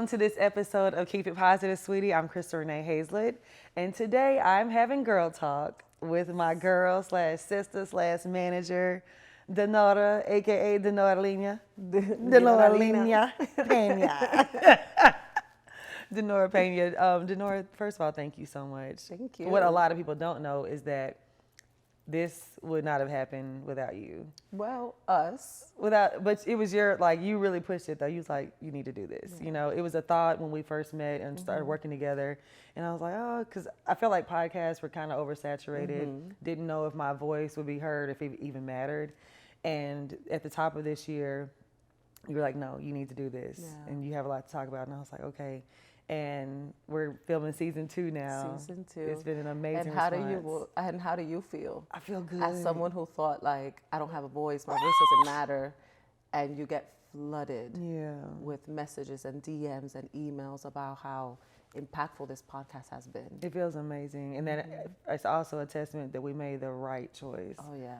welcome to this episode of Keep It Positive, Sweetie. I'm Renee Hayslett, and today I'm having girl talk with my girl slash sister slash manager, Dinorah, aka Dinorah Peña. Dinorah Peña. Dinorah, first of all, thank you so much. Thank you. What a lot of people don't know is that this would not have happened without you. Well, us. But it was you really pushed it though. You was like, you need to do this. Yeah. You know, it was a thought when we first met and started working together. And I was like, oh, because I felt like podcasts were kind of oversaturated. Didn't know if my voice would be heard, if it even mattered. And at the top of this year, you were like, no, you need to do this. Yeah. And you have a lot to talk about. And I was like, okay. And we're filming season 2 now. Season 2. It's been an amazing response. And how do you feel? I feel good. As someone who thought like, I don't have a voice, my voice doesn't matter, and you get flooded with messages and DMs and emails about how impactful this podcast has been. It feels amazing. And then it's also a testament that we made the right choice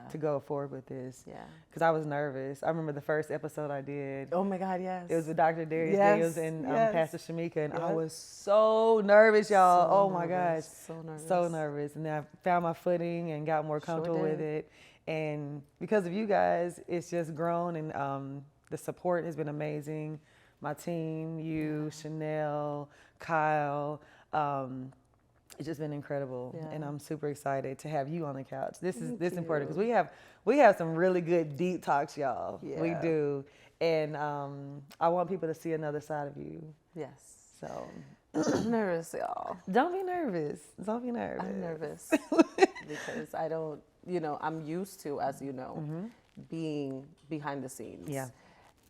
to go forward with this. Yeah. Because I was nervous. I remember the first episode I did. Oh my God, yes. It was with Dr. Darius Daniels and Pastor Shamika. And I was so nervous, y'all. So oh my gosh. So nervous. And then I found my footing and got more comfortable with it. And because of you guys, it's just grown. And the support has been amazing. My team, you, Chanel, Kyle, it's just been incredible, and I'm super excited to have you on the couch. This is important because we have some really good deep talks, y'all. Yeah. We do, and I want people to see another side of you. Yes. So I'm nervous, y'all. Don't be nervous. Don't be nervous. I'm nervous because I don't. I'm used to, as you know, being behind the scenes. Yeah.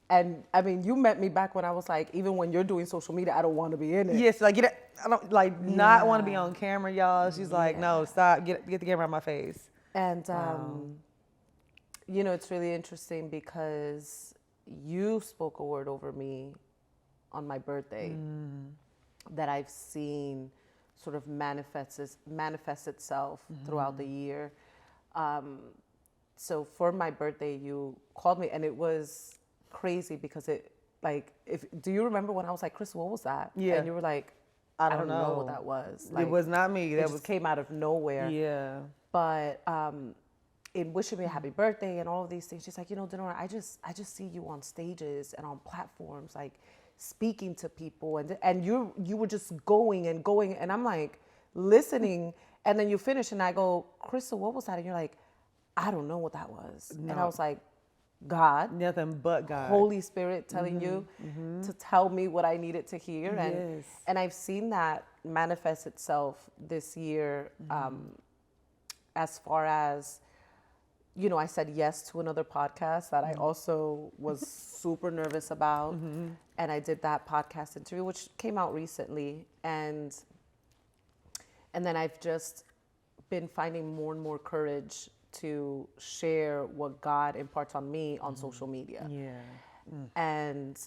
And I mean, you met me back when I was like, even when you're doing social media, I don't want to be in it. Yes, like I don't not want to be on camera, y'all. She's like, no, stop, get the camera out of my face. And it's really interesting because you spoke a word over me on my birthday that I've seen sort of manifest itself throughout the year. So for my birthday, you called me, and it was crazy because do you remember when I was like, Chris, what was that? Yeah. And you were like, I don't know what that was. Like, it was not me. That just came out of nowhere. Yeah. But in wishing me a happy birthday and all of these things, she's like, Dinorah, I just see you on stages and on platforms, like speaking to people, and you were just going, and I'm like listening, and then you finish, and I go, Crystal, what was that? And you're like, I don't know what that was. No. And I was like, God, nothing but God, Holy Spirit telling you to tell me what I needed to hear. And I've seen that manifest itself this year, as far as, I said yes to another podcast that I also was super nervous about. And I did that podcast interview, which came out recently. And then I've just been finding more and more courage to share what God imparts on me on social media. And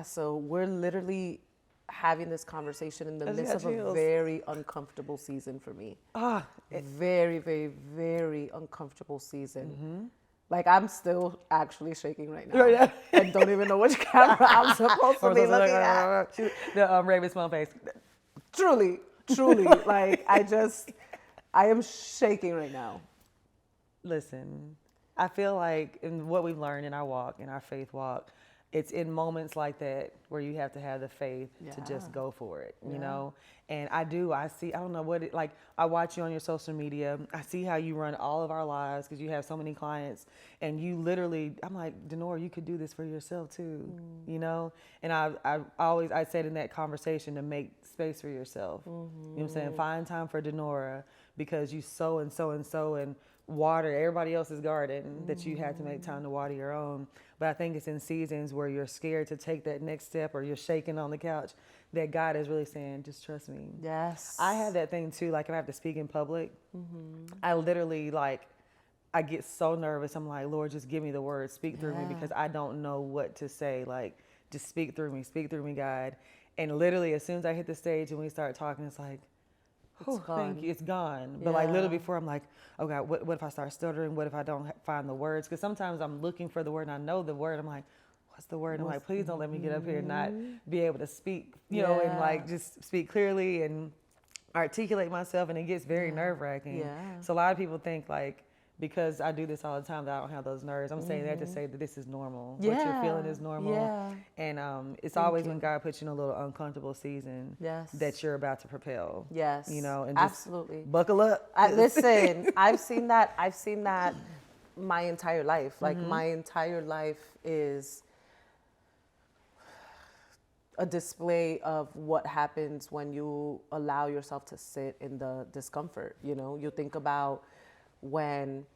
so we're literally having this conversation in the midst of a very uncomfortable season for me. Very, very, very uncomfortable season. Like, I'm still actually shaking right now. And don't even know which camera I'm supposed to be looking at. The Raven small face. Truly, like, I am shaking right now. Listen, I feel like in what we've learned in our faith walk, it's in moments like that where you have to have the faith to just go for it, you know? And I don't know what I watch you on your social media. I see how you run all of our lives because you have so many clients, and you literally, I'm like, Dinorah, you could do this for yourself too, you know? And I said in that conversation to make space for yourself. You know what I'm saying? Find time for Dinorah, because you sow and water everybody else's garden that you had to make time to water your own. But I think it's in seasons where you're scared to take that next step, or you're shaking on the couch, that God is really saying, just trust me. Yes. I have that thing too, like if I have to speak in public, I literally I get so nervous. I'm like, Lord, just give me the words, speak through me, because I don't know what to say. Like, just speak through me, God. And literally as soon as I hit the stage and we start talking, it's like, thank you, it's gone. But like literally before, I'm like, oh God, what if I start stuttering? What if I don't find the words? Because sometimes I'm looking for the word and I know the word. I'm like, what's the word? I'm like, please don't let me get up here and not be able to speak, you know, and like just speak clearly and articulate myself. And it gets very nerve wracking. Yeah. So a lot of people think like, because I do this all the time, that I don't have those nerves. I'm saying that to say that this is normal. What you're feeling is normal. Yeah. And it's always when God puts you in a little uncomfortable season that you're about to propel. Yes. You know, and just absolutely buckle up. Listen, I've seen that my entire life. Like my entire life is a display of what happens when you allow yourself to sit in the discomfort. You know, you think about when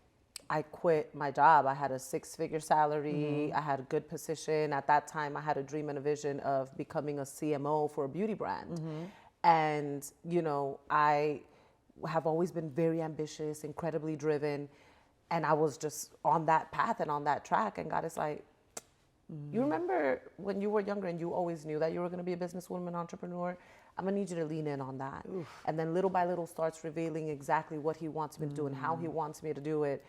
I quit my job, I had a 6-figure salary, I had a good position. At that time, I had a dream and a vision of becoming a CMO for a beauty brand. And, you know, I have always been very ambitious, incredibly driven. And I was just on that path and on that track. And God is like, you remember when you were younger and you always knew that you were going to be a businesswoman, entrepreneur? I'm going to need you to lean in on that. Oof. And then little by little starts revealing exactly what he wants me to do and how he wants me to do it.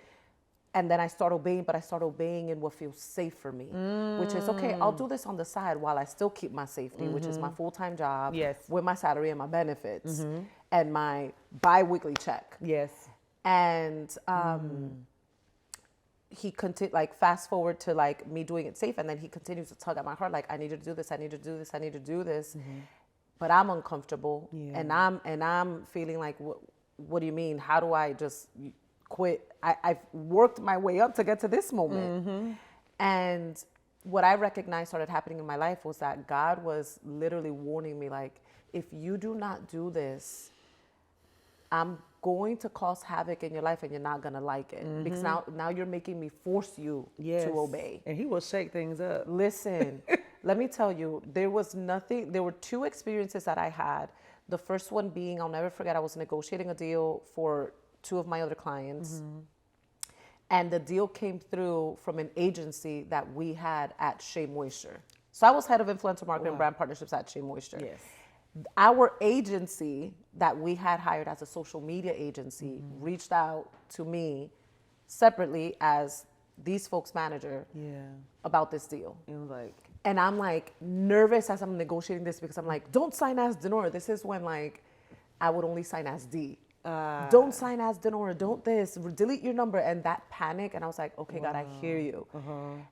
And then I start obeying, but I start obeying in what feels safe for me, which is, okay, I'll do this on the side while I still keep my safety, which is my full-time job with my salary and my benefits and my bi-weekly check. Yes. And he continued, like, fast forward to like me doing it safe. And then he continues to tug at my heart, like, I need to do this. I need to do this. I need to do this. But I'm uncomfortable and I'm feeling like, what do you mean? How do I just quit? I've worked my way up to get to this moment. And what I recognized started happening in my life was that God was literally warning me, like, if you do not do this, I'm going to cause havoc in your life and you're not going to like it. Because now you're making me force you to obey. And he will shake things up. Listen, let me tell you, there were 2 experiences that I had. The first one being, I'll never forget, I was negotiating a deal for 2 of my other clients. And the deal came through from an agency that we had at Shea Moisture. So I was head of influencer marketing and brand partnerships at Shea Moisture. Yes. Our agency that we had hired as a social media agency reached out to me separately as these folks' manager about this deal. And I'm like nervous as I'm negotiating this because I'm like, don't sign as Dinorah. This is when like I would only sign as D. Don't sign as Dinorah. Don't this. Delete your number. And that panic. And I was like, okay, God, I hear you.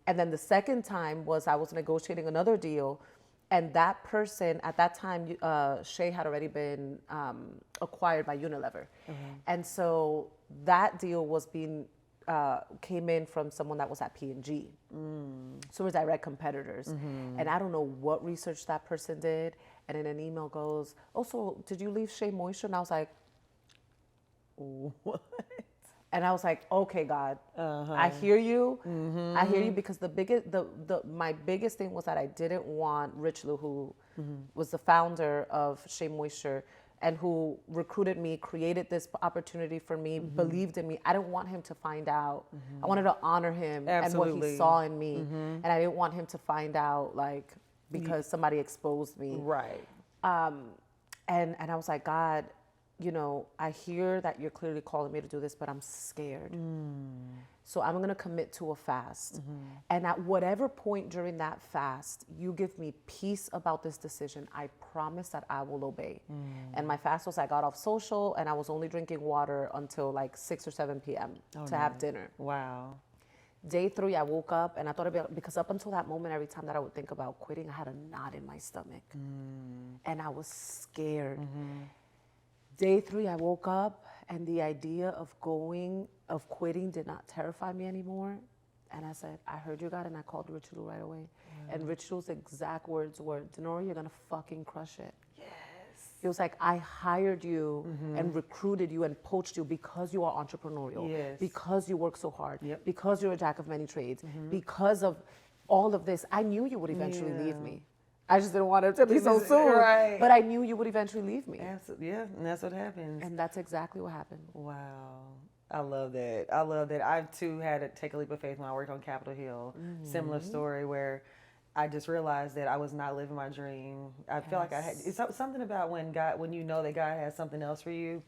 And then the second time was I was negotiating another deal. And that person, at that time, Shea had already been acquired by Unilever. And so that deal was came in from someone that was at P&G. So we're direct competitors. And I don't know what research that person did. And in an email goes, oh, so did you leave Shea Moisture? And I was like, what? And I was like, okay, God, I hear you. I hear you, because my biggest thing was that I didn't want Rich Lou, who was the founder of Shea Moisture and who recruited me, created this opportunity for me, believed in me. I didn't want him to find out. I wanted to honor him and what he saw in me. And I didn't want him to find out, like, because somebody exposed me. Right. And I was like, God, you know, I hear that you're clearly calling me to do this, but I'm scared. So I'm going to commit to a fast. And at whatever point during that fast, you give me peace about this decision, I promise that I will obey. And my fast was, I got off social and I was only drinking water until like 6 or 7 p.m. to have dinner. Wow. Day 3, I woke up and I thought about, because up until that moment, every time that I would think about quitting, I had a knot in my stomach. And I was scared. Day 3, I woke up and the idea of quitting did not terrify me anymore. And I said, I heard you, God, and I called Rich Lou right away. And Rich Lou's exact words were, Dinorah, you're gonna fucking crush it. Yes. He was like, I hired you and recruited you and poached you because you are entrepreneurial, because you work so hard, because you're a jack of many trades, because of all of this. I knew you would eventually leave me. I just didn't want it to be so soon. Right. But I knew you would eventually leave me. Absolutely. Yeah, and that's what happens. And that's exactly what happened. Wow. I love that. I love that. I, too, had to take a leap of faith when I worked on Capitol Hill. Similar story where I just realized that I was not living my dream. I feel like I had, it's something about when you know that God has something else for you,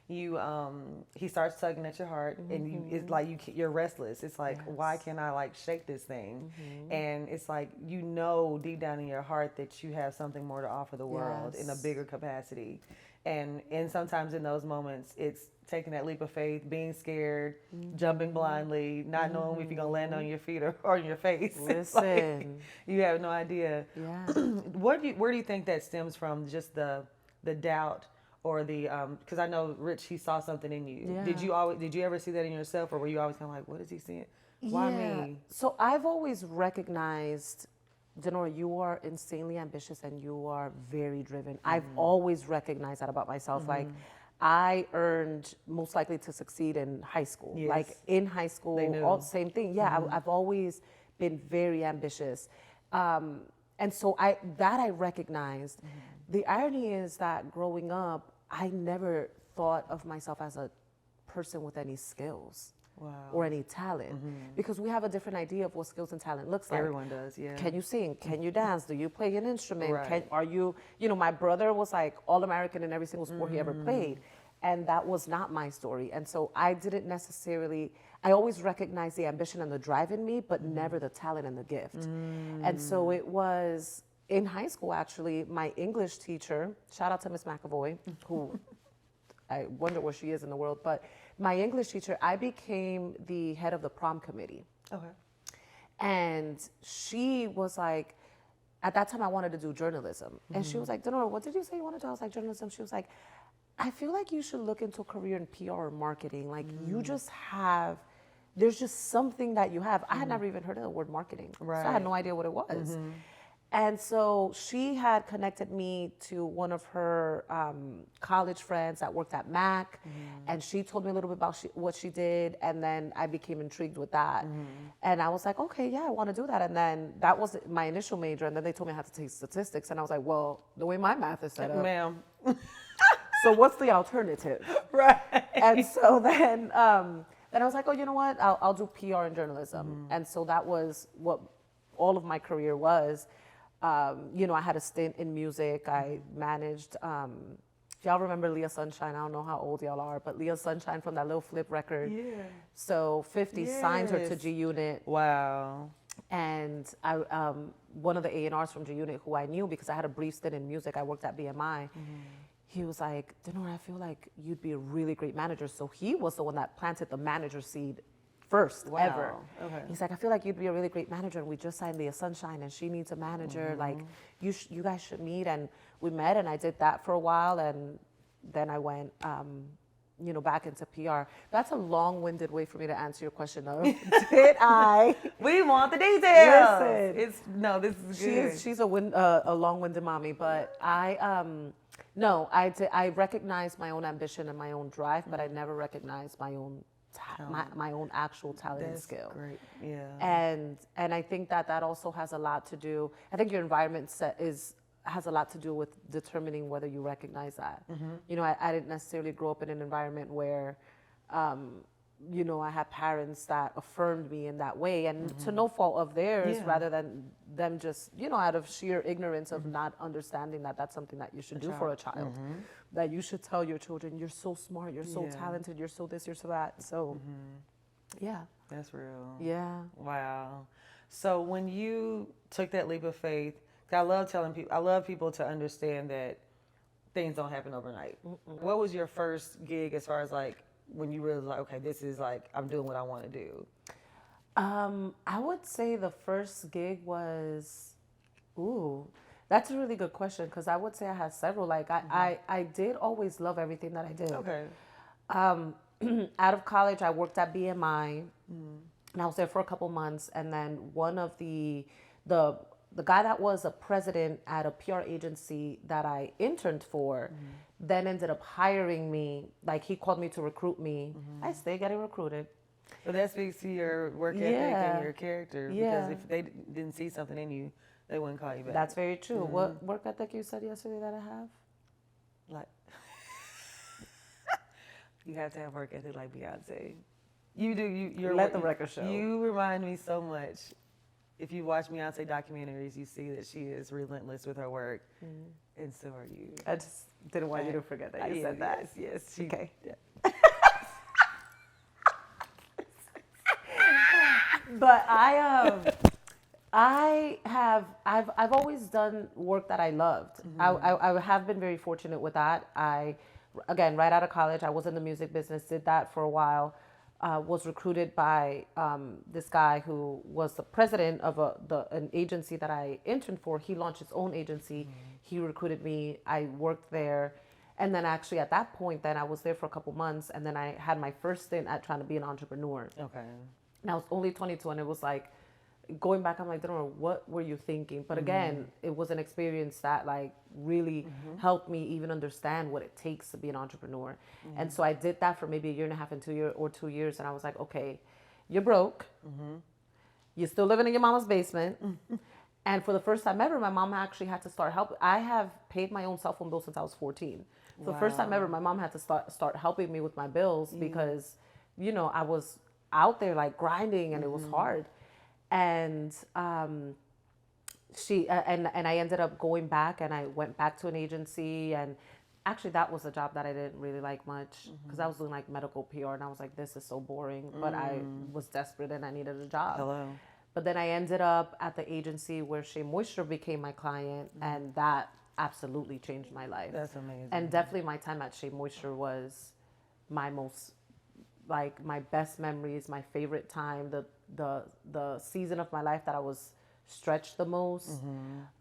he starts tugging at your heart, and it's like you're restless. It's like, why can't I like shake this thing? And it's like, deep down in your heart that you have something more to offer the world in a bigger capacity. And sometimes in those moments, it's taking that leap of faith, being scared, jumping blindly, not knowing if you're gonna land on your feet or on your face. Listen, like, you have no idea. Yeah. Where do you think that stems from? Just the doubt, or the because I know Rich, he saw something in you. Yeah. Did you ever see that in yourself, or were you always kind of like, what is he seeing? Why me? So I've always recognized, Dinorah, you are insanely ambitious and you are very driven. I've always recognized that about myself. Like, I earned most likely to succeed in high school. Yes. Like in high school, same thing. Yeah, I've always been very ambitious. And so I recognized. The irony is that growing up, I never thought of myself as a person with any skills. Wow. Or any talent, because we have a different idea of what skills and talent looks like. Everyone does, yeah. Can you sing? Can you dance? Do you play an instrument? Right. Are you, my brother was like All-American in every single sport he ever played. And that was not my story. And so I didn't necessarily, I always recognized the ambition and the drive in me, but never the talent and the gift. And so it was in high school, actually, my English teacher, shout out to Miss McAvoy, who I wonder where she is in the world, but my English teacher, I became the head of the prom committee. Okay. And she was like, at that time I wanted to do journalism. And she was like, Dinorah, what did you say you wanted to do? I was like, journalism. She was like, I feel like you should look into a career in PR or marketing. Like you just have, there's just something that you have. I had never even heard of the word marketing. Right. So I had no idea what it was. And so she had connected me to one of her college friends that worked at Mac, and she told me a little bit about what she did, and then I became intrigued with that. And I was like, okay, yeah, I want to do that. And then that was my initial major, and then they told me I had to take statistics, and I was like, well, the way my math is set up. Ma'am. So what's the alternative? Right. And so then I was like, oh, you know what? I'll do PR and journalism. And so that was what all of my career was. I had a stint in music. I managed, if y'all remember Leah Sunshine, I don't know how old y'all are, but Leah Sunshine from that little flip record. Yeah. So 50 signed her to G Unit. Wow. And I, one of the A&Rs from G Unit who I knew because I had a brief stint in music, I worked at BMI. He was like, Dinorah, I feel like you'd be a really great manager. So he was the one that planted the manager seed first ever. Okay. He's like, I feel like you'd be a really great manager, and we just signed Leah Sunshine, and she needs a manager. Like, you guys should meet. And we met, and I did that for a while, and then I went, back into PR. That's a long-winded way for me to answer your question of, did I? We want the details. Listen, this is good. She's a long-winded mommy, but I recognized my own ambition and my own drive, but I never recognized my own my own actual talent and skill. Great. Yeah. And I think that also has a lot to do. I think your environment has a lot to do with determining whether you recognize that. I didn't necessarily grow up in an environment where, I had parents that affirmed me in that way, and to no fault of theirs, rather than them just, out of sheer ignorance of not understanding that that's something that you should do for a child. That you should tell your children, you're so smart, you're so talented, you're so this, you're so that. So, yeah. That's real. Yeah. Wow. So when you took that leap of faith, I love people to understand that things don't happen overnight. What was your first gig as far as like, when you realized like, okay, this is like, I'm doing what I want to do? I would say the first gig was, that's a really good question, because I would say I had several. Like I did always love everything that I did. Okay. Out of college, I worked at BMI, and I was there for a couple months. And then one of the guy that was a president at a PR agency that I interned for, then ended up hiring me. Like he called me to recruit me. I stay getting recruited. But that speaks to your work ethic and your character. Because if they didn't see something in you, they wouldn't call you back. That's very true. What work ethic you said yesterday that I have? Like, you have to have work ethic like Beyonce. You do. You're Let the record show. You remind me so much. If you watch Beyonce documentaries, you see that she is relentless with her work, and so are you. Didn't want you to forget that you said that. Yes. Okay. Yeah. But I've always done work that I loved. I have been very fortunate with that. Again, right out of college, I was in the music business, did that for a while. Was recruited by this guy who was the president of an agency that I interned for. He launched his own agency. He recruited me. I worked there. And then actually at that point, then I was there for a couple months. And then I had my first stint at trying to be an entrepreneur. Okay. And I was only 22, and it was like, going back, I'm like, Dinorah, what were you thinking? But again, it was an experience that like really helped me even understand what it takes to be an entrepreneur. And so I did that for maybe a year and a half and 2 years. And I was like, okay, you're broke. You're still living in your mama's basement. And for the first time ever, my mom actually had to start helping. I have paid my own cell phone bill since I was 14. So the first time ever, my mom had to start helping me with my bills because, you know, I was out there like grinding and it was hard. And she and I ended up going back, and I went back to an agency, and actually that was a job that I didn't really like much because I was doing like medical PR, and I was like, this is so boring, but I was desperate and I needed a job. Hello. But then I ended up at the agency where Shea Moisture became my client, and that absolutely changed my life. That's amazing. And definitely my time at Shea Moisture was my most, like, my best memories, my favorite time, the season of my life that I was stretched the most.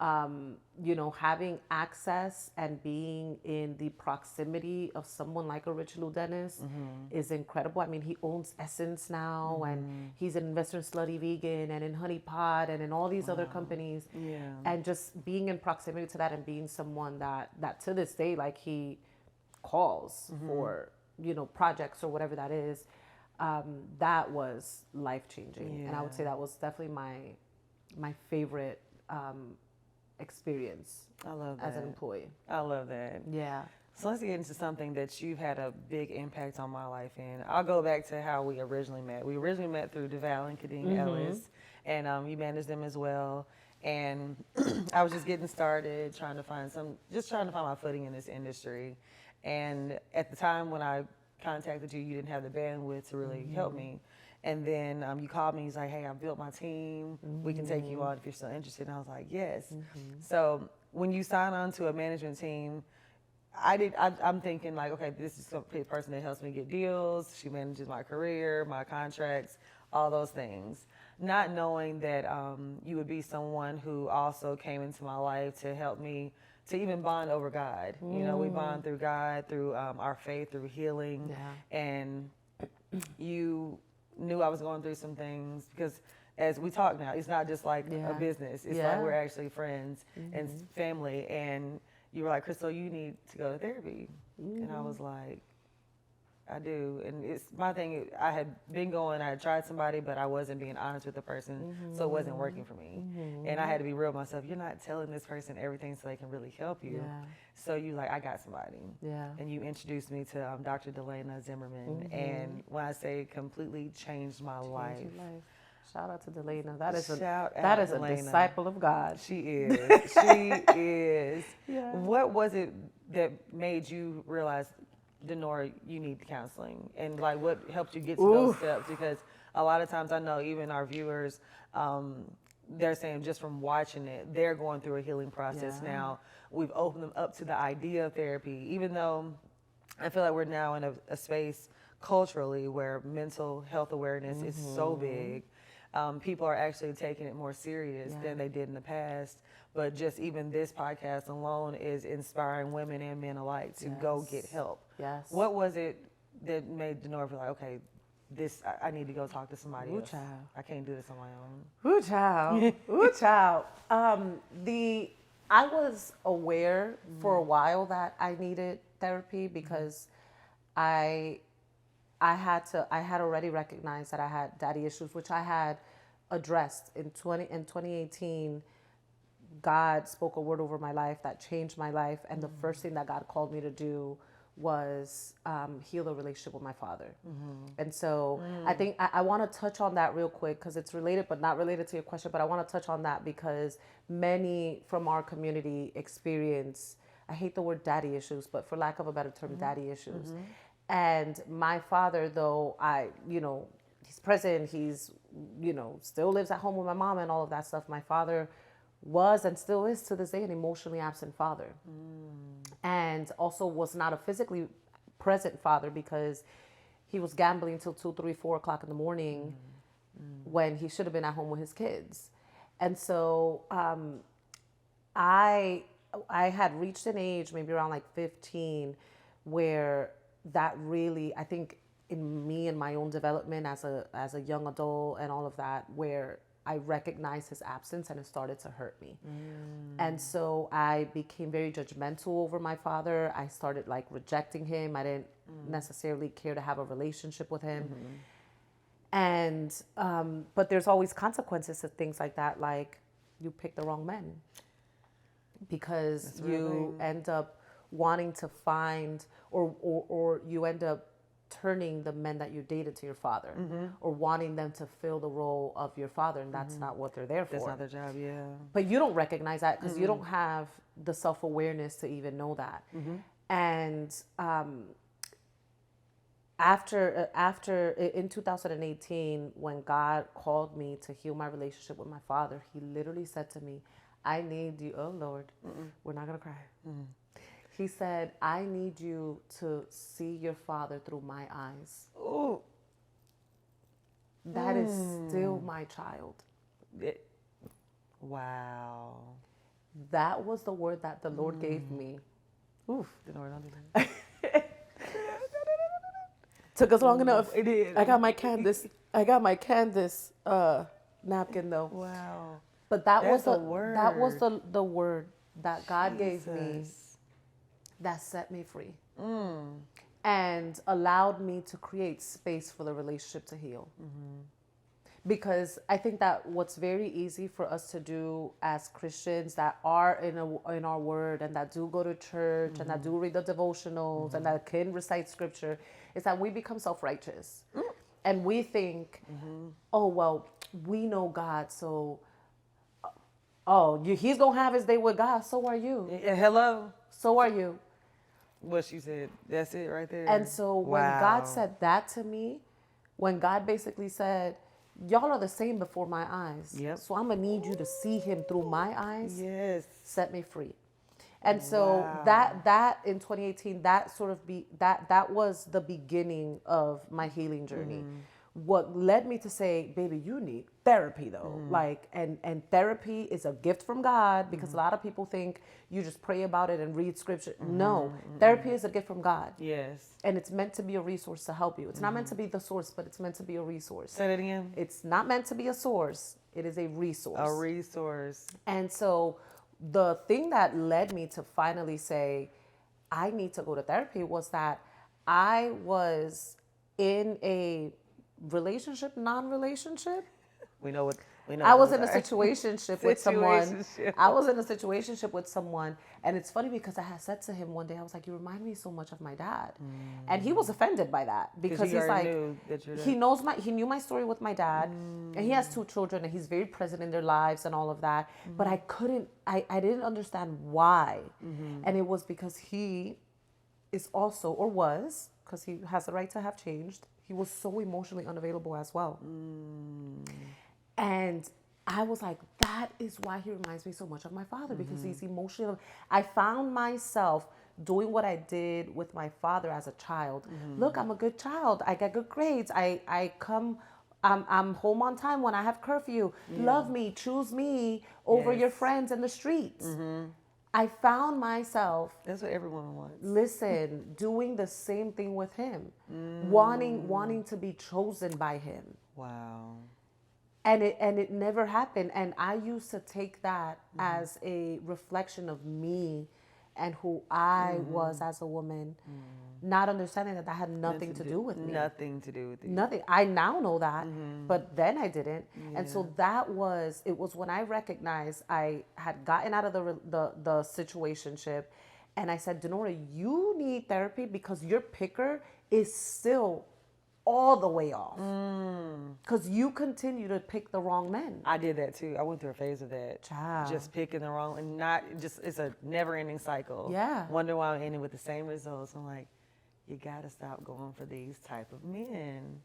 You know, having access and being in the proximity of someone like a Rich Lou Dennis is incredible. I mean, he owns Essence now, and he's an investor in Slutty Vegan and in Honey Pot and in all these other companies. Yeah. And just being in proximity to that and being someone that to this day, like, he calls for, you know, projects or whatever that is, that was life-changing. Yeah. And I would say that was definitely my favorite experience I love that. as an employee. I love that. Yeah. So let's get into something that you've had a big impact on my life in. I'll go back to how we originally met. We originally met through Kvle and Kadeen Ellis, and you managed them as well. And I was just getting started, trying to find my footing in this industry. And at the time when I contacted you, you didn't have the bandwidth to really help me. And then you called me. He's like, hey, I built my team. We can take you on if you're still interested. And I was like, yes. So when you sign on to a management team, I'm thinking like, okay, this is the person that helps me get deals. She manages my career, my contracts, all those things. Not knowing that you would be someone who also came into my life to help me to even bond over God. You know, we bond through God, through our faith, through healing. Yeah. And you knew I was going through some things because as we talk now, it's not just like a business. It's like we're actually friends and family. And you were like, Crystal, you need to go to therapy. And I was like, I do. And it's my thing. I had been going, I had tried somebody, but I wasn't being honest with the person. So it wasn't working for me. And I had to be real with myself. You're not telling this person everything so they can really help you. Yeah. So you like, I got somebody. Yeah. And you introduced me to Dr. Delana Zimmerman. And when I say completely changed my life. Shout out to Delana. That is Delana. a disciple of God. She is. She is. Yeah. What was it that made you realize, Dinorah, you need counseling? And like, what helped you get to those steps? Because a lot of times I know even our viewers, they're saying just from watching it, they're going through a healing process now. We've opened them up to the idea of therapy, even though I feel like we're now in a space culturally where mental health awareness is so big. People are actually taking it more serious than they did in the past. But just even this podcast alone is inspiring women and men alike to go get help. Yes. What was it that made Dinorah feel like, okay, I need to go talk to somebody else. Child. I can't do this on my own. Ooh, child. Ooh, child. I was aware for a while that I needed therapy because I had already recognized that I had daddy issues, which I had addressed in 2018. God spoke a word over my life that changed my life, and the first thing that God called me to do was heal a relationship with my father. And so I think I want to touch on that real quick because it's related but not related to your question, but I want to touch on that because many from our community experience I hate the word daddy issues, but for lack of a better term, daddy issues. And my father, though he's present, he's, still lives at home with my mom and all of that stuff. My father was and still is to this day an emotionally absent father. And also was not a physically present father because he was gambling till 2, 3, 4 o'clock in the morning when he should have been at home with his kids. And so I had reached an age, maybe around like 15, where that really, I think in me and my own development as a young adult and all of that, where I recognized his absence and it started to hurt me. And so I became very judgmental over my father. I started like rejecting him. I didn't necessarily care to have a relationship with him. And, but there's always consequences to things like that. Like you pick the wrong men because you end up wanting to find, or you end up turning the men that you dated to your father, or wanting them to fill the role of your father, and that's not what they're there for. That's not their job, yeah. But you don't recognize that because you don't have the self-awareness to even know that. And after in 2018, when God called me to heal my relationship with my father, he literally said to me, I need you, oh Lord, we're not gonna cry. He said, I need you to see your father through my eyes. Ooh. That is still my child. Wow. That was the word that the Lord gave me. Oof. Dinorah, don't do that. Took us long enough. It did. I got my Candace napkin though. Wow. But that That's was a word. That was the word that God gave me that set me free and allowed me to create space for the relationship to heal. Because I think that what's very easy for us to do as Christians that are in our word and that do go to church and that do read the devotionals and that can recite scripture is that we become self-righteous. And we think, oh, well, we know God, so he's going to have his day with God. So are you. Hello. So are you. What she said. That's it right there. And so when God said that to me, when God basically said, y'all are the same before my eyes. Yep. So I'm going to need you to see him through my eyes. Yes. Set me free. And so that in 2018, that was the beginning of my healing journey. What led me to say, baby, you need therapy though. Like, and therapy is a gift from God because a lot of people think you just pray about it and read scripture. No, therapy is a gift from God. Yes. And it's meant to be a resource to help you. It's not meant to be the source, but it's meant to be a resource. Say that again. It's not meant to be a source. It is a resource. A resource. And so the thing that led me to finally say, I need to go to therapy was that I was in a non-relationship. We know. I was in a situationship with someone. I was in a situationship with someone, and it's funny because I had said to him one day, I was like, "You remind me so much of my dad," and he was offended by that because he's like, he knew my story with my dad, and he has 2 children, and he's very present in their lives and all of that. But I didn't understand why, and it was because he is also, or was, because he has the right to have changed. He was so emotionally unavailable as well. And I was like, that is why he reminds me so much of my father, because he's emotional. I found myself doing what I did with my father as a child. Look, I'm a good child. I get good grades. I come, I'm home on time when I have curfew. Love me, choose me over your friends in the streets. I found myself. That's what everyone wants. Listen, doing the same thing with him, wanting to be chosen by him. Wow. And it never happened. And I used to take that as a reflection of me and who I was as a woman, not understanding that had nothing to do with me. Nothing to do with you. Nothing. I now know that, but then I didn't. And so it was when I recognized I had gotten out of the situationship, and I said, Dinorah, you need therapy because your picker is still all the way off. Because you continue to pick the wrong men. I did that too. I went through a phase of that. Child. Just picking the wrong, and not just, it's a never ending cycle. Yeah. Wonder why I'm ending with the same results. I'm like, you got to stop going for these type of men.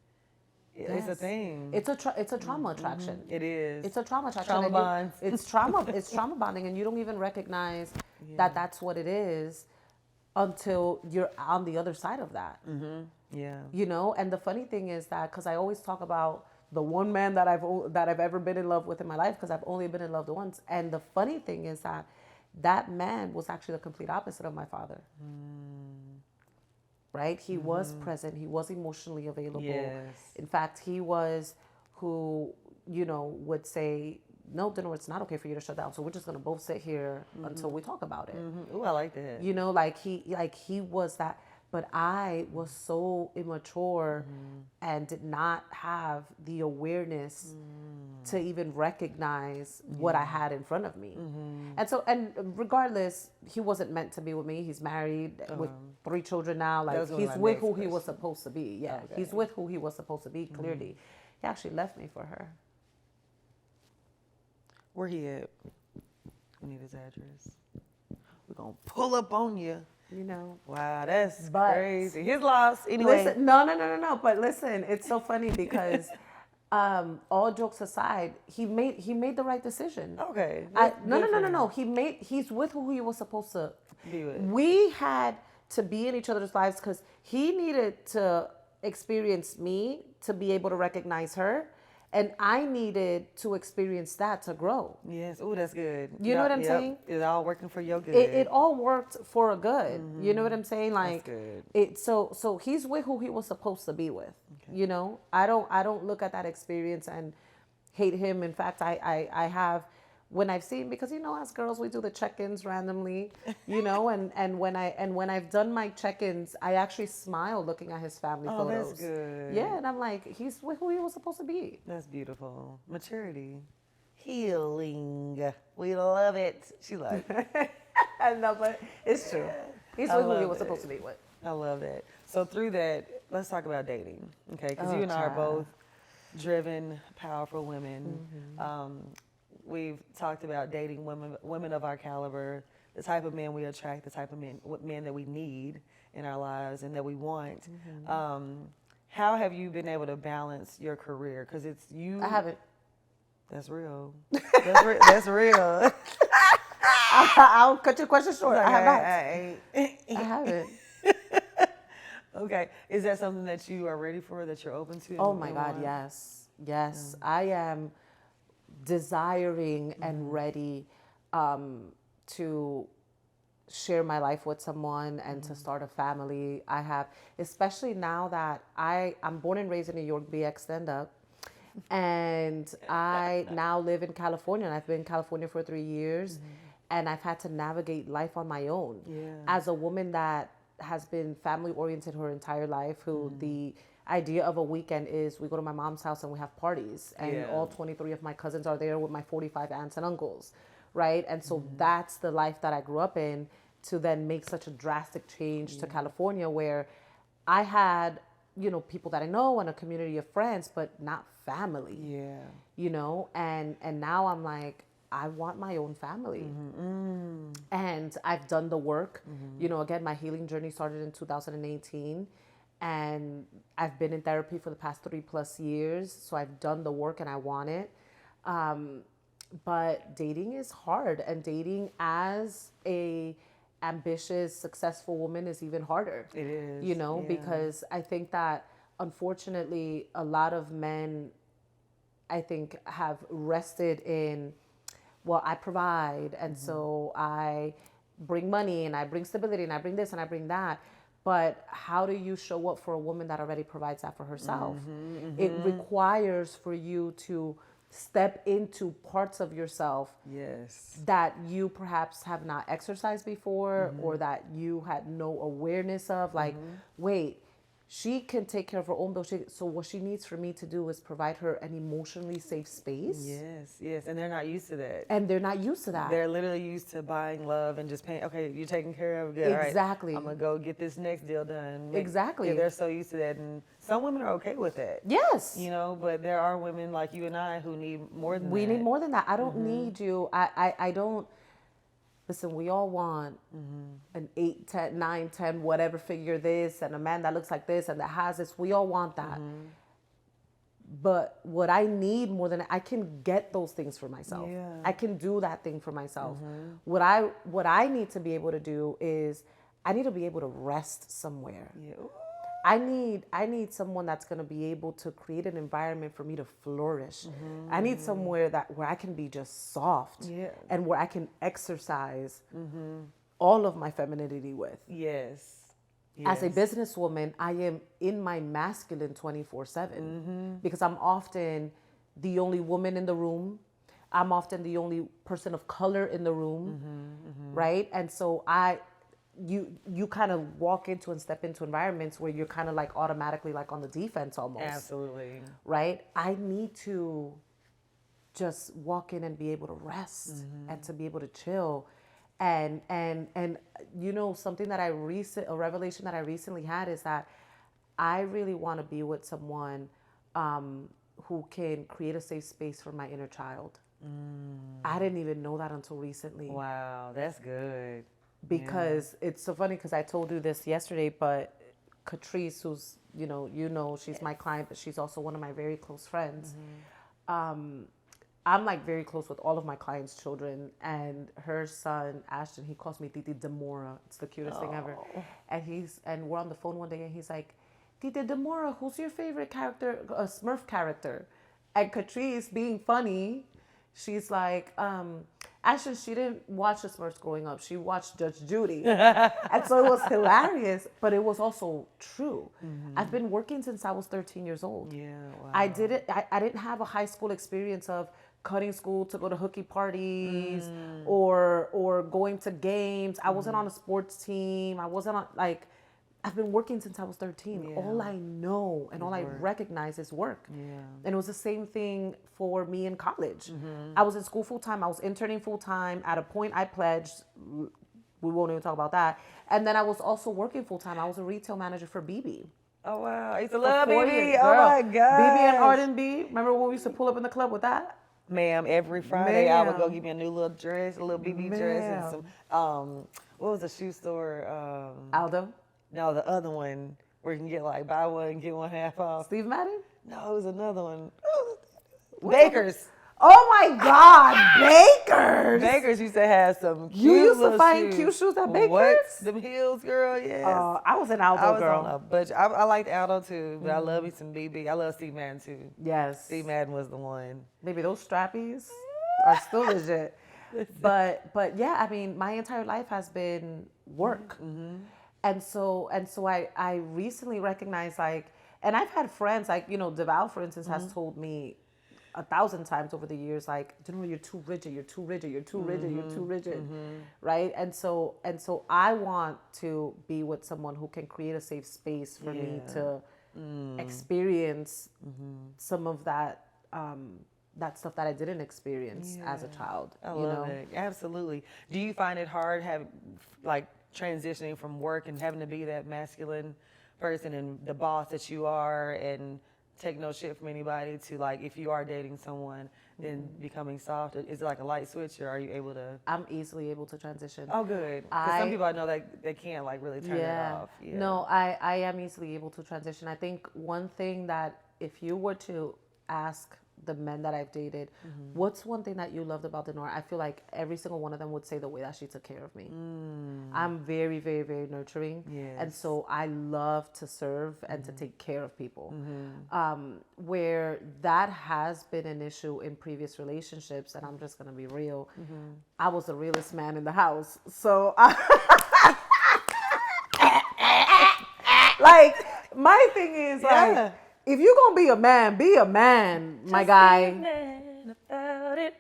It's a thing. It's a trauma attraction. It is. It's a trauma attraction. Trauma bonds. It's trauma bonding, and you don't even recognize that that's what it is until you're on the other side of that. Yeah. You know, and the funny thing is that, because I always talk about the one man that I've ever been in love with in my life, because I've only been in love once. And the funny thing is that man was actually the complete opposite of my father. Right? He was present. He was emotionally available. Yes. In fact, he was who, you know, would say, no, Dinorah, it's not okay for you to shut down. So we're just going to both sit here until we talk about it. Ooh, I like that. You know, like he was that. But I was so immature and did not have the awareness to even recognize what I had in front of me. And regardless, he wasn't meant to be with me. He's married with 3 children now. Like, he's with who he was supposed to be. Yeah, okay. He's with who he was supposed to be, clearly. He actually left me for her. Where he at? We need his address. We're going to pull up on you. You know. Wow, that's crazy. His loss. Anyway. Listen, no. But listen, it's so funny because all jokes aside, he made the right decision. Okay. No. He's with who he was supposed to be with. We had to be in each other's lives because he needed to experience me to be able to recognize her. And I needed to experience that to grow. Yes. Oh, that's good. You know what I'm saying? It's all working for your good. It all worked for a good. You know what I'm saying? Like, that's good. So he's with who he was supposed to be with. Okay. You know, I don't look at that experience and hate him. In fact, I have, when I've seen, because, you know, as girls, we do the check-ins randomly, you know, and when I've done my check-ins, I actually smile looking at his family photos. Oh, that's good. Yeah, and I'm like, he's with who he was supposed to be. That's beautiful. Maturity. Healing. We love it. She like I know, but it's true. He's with who he was supposed to be with. I love that. So through that, let's talk about dating, okay? Because you and I are both driven, powerful women. We've talked about dating women of our caliber, the type of men we attract, the type of men that we need in our lives and that we want. How have you been able to balance your career? Because it's you. I haven't. That's real. That's real. I'll cut your question short. I have not. I haven't. Okay. Is that something that you are ready for, that you're open to? Oh my God, yes. Yes. I am desiring and ready to share my life with someone and to start a family. I have, especially now that I'm born and raised in New York, BX stand up. And I now live in California, and I've been in California for 3 years, and I've had to navigate life on my own. Yeah. As a woman that has been family oriented her entire life, who the idea of a weekend is we go to my mom's house and we have parties, and all 23 of my cousins are there with my 45 aunts and uncles, right? And so that's the life that I grew up in, to then make such a drastic change to California, where I had, you know, people that I know and a community of friends, but not family. Yeah. You know, and now I'm like, I want my own family. And I've done the work. You know, again, my healing journey started in 2018, and I've been in therapy for the past 3+ years. So I've done the work and I want it. But dating is hard, and dating as a ambitious, successful woman is even harder. It is. You know, because I think that unfortunately a lot of men, I think, have rested in, well, I provide, and so I bring money, and I bring stability, and I bring this, and I bring that. But how do you show up for a woman that already provides that for herself? It requires for you to step into parts of yourself that you perhaps have not exercised before, or that you had no awareness of. Like, wait, She can take care of her own bills. So what she needs for me to do is provide her an emotionally safe space. Yes. And they're not used to that. And they're not used to that. They're literally used to buying love and just paying, okay, you're taking care of it. Good. Exactly. All right, I'm going to go get this next deal done. Exactly. Yeah, they're so used to that. And some women are okay with that. Yes. You know, but there are women like you and I who need more than that. We need more than that. I don't need you. I don't. Listen, we all want an 8, 10, 9, 10, whatever figure this, and a man that looks like this and that has this. We all want that. But what I need more than I can get those things for myself. Yeah. I can do that thing for myself. What I need to be able to do is I need to be able to rest somewhere. Yeah. I need someone that's going to be able to create an environment for me to flourish. I need somewhere where I can be just soft and where I can exercise all of my femininity with. Yes. As a businesswoman, I am in my masculine 24/7 because I'm often the only woman in the room. I'm often the only person of color in the room, right? And so you kind of walk into and step into environments where you're kind of like automatically like on the defense almost. Absolutely. Right? I need to just walk in and be able to rest and to be able to chill. And you know, something that a revelation that I recently had is that I really want to be with someone who can create a safe space for my inner child. I didn't even know that until recently. Wow, that's good. Because it's so funny because I told you this yesterday, but Catrice, who's, you know, she's my client, but she's also one of my very close friends. I'm like very close with all of my clients' children, and her son, Ashton, he calls me Titi Dinorah. It's the cutest thing ever. And we're on the phone one day and he's like, Titi Dinorah, who's your favorite character, a Smurf character? And Catrice, being funny, she's like, Ashton, she didn't watch the Smurfs growing up. She watched Judge Judy. And so it was hilarious, but it was also true. I've been working since I was 13 years old. Yeah, wow. I didn't have a high school experience of cutting school to go to hooky parties or going to games. I wasn't on a sports team. I wasn't on, like, I've been working since I was 13. Yeah. All I know and all I recognize is work. Yeah. And it was the same thing for me in college. I was in school full time. I was interning full time. At a point, I pledged. We won't even talk about that. And then I was also working full time. I was a retail manager for BB. Oh, wow. I used to love BB. Years, oh, my God. BB and R&B. Remember when we used to pull up in the club with that? Ma'am, every Friday I would go get me a new little dress, a little BB dress, and some, what was the shoe store? Aldo? No, the other one where you can get like buy one, get one half off. Steve Madden? No, it was another one. Baker's. Oh my God, Baker's! Baker's used to have some cute You used to little find shoes. cute shoes at Baker's? What? Them heels, girl, yes. I was an Aldo I was girl. on a budget. I liked Aldo too, but I love me some BB. I love Steve Madden too. Yes. Steve Madden was the one. Maybe those strappies are still legit. But yeah, I mean, my entire life has been work. And so I recently recognized, like, and I've had friends, like, you know, DeVal, for instance, has told me 1,000 times over the years, like, Dinorah, you're too rigid, you're too rigid, you're too rigid, you're too rigid, right? And so I want to be with someone who can create a safe space for me to experience some of that that stuff that I didn't experience as a child. I love it. Absolutely. Do you find it hard transitioning from work and having to be that masculine person and the boss that you are and take no shit from anybody to, like, if you are dating someone, then becoming soft? Is it like a light switch, or are you able to? I'm easily able to transition. Oh, good. Because some people I know that they can't, like, really turn it off. Yeah. No, I am easily able to transition. I think one thing that if you were to ask the men that I've dated, what's one thing that you loved about Dinorah? I feel like every single one of them would say the way that she took care of me. I'm very, very, very nurturing. Yes. And so I love to serve and to take care of people. Where that has been an issue in previous relationships, and I'm just going to be real, I was the realest man in the house. So, like, my thing is, like, if you're going to be a man, my guy. Be a man about it,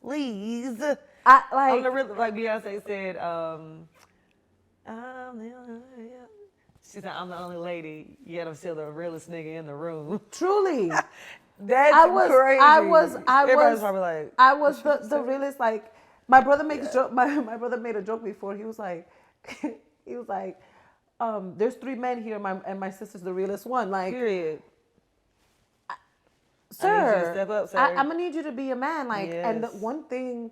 please. Like Beyonce said, She said, I'm the only lady, yet I'm still the realest nigga in the room. Truly. That's crazy. Everybody's probably like, I was the realest. Like, my brother makes joke. My brother made a joke before. He was like, there's 3 men here, and my sister's the realest one. Like, period. Sir, I need you to step up, sir. I'm gonna need you to be a man. Like, and the one thing,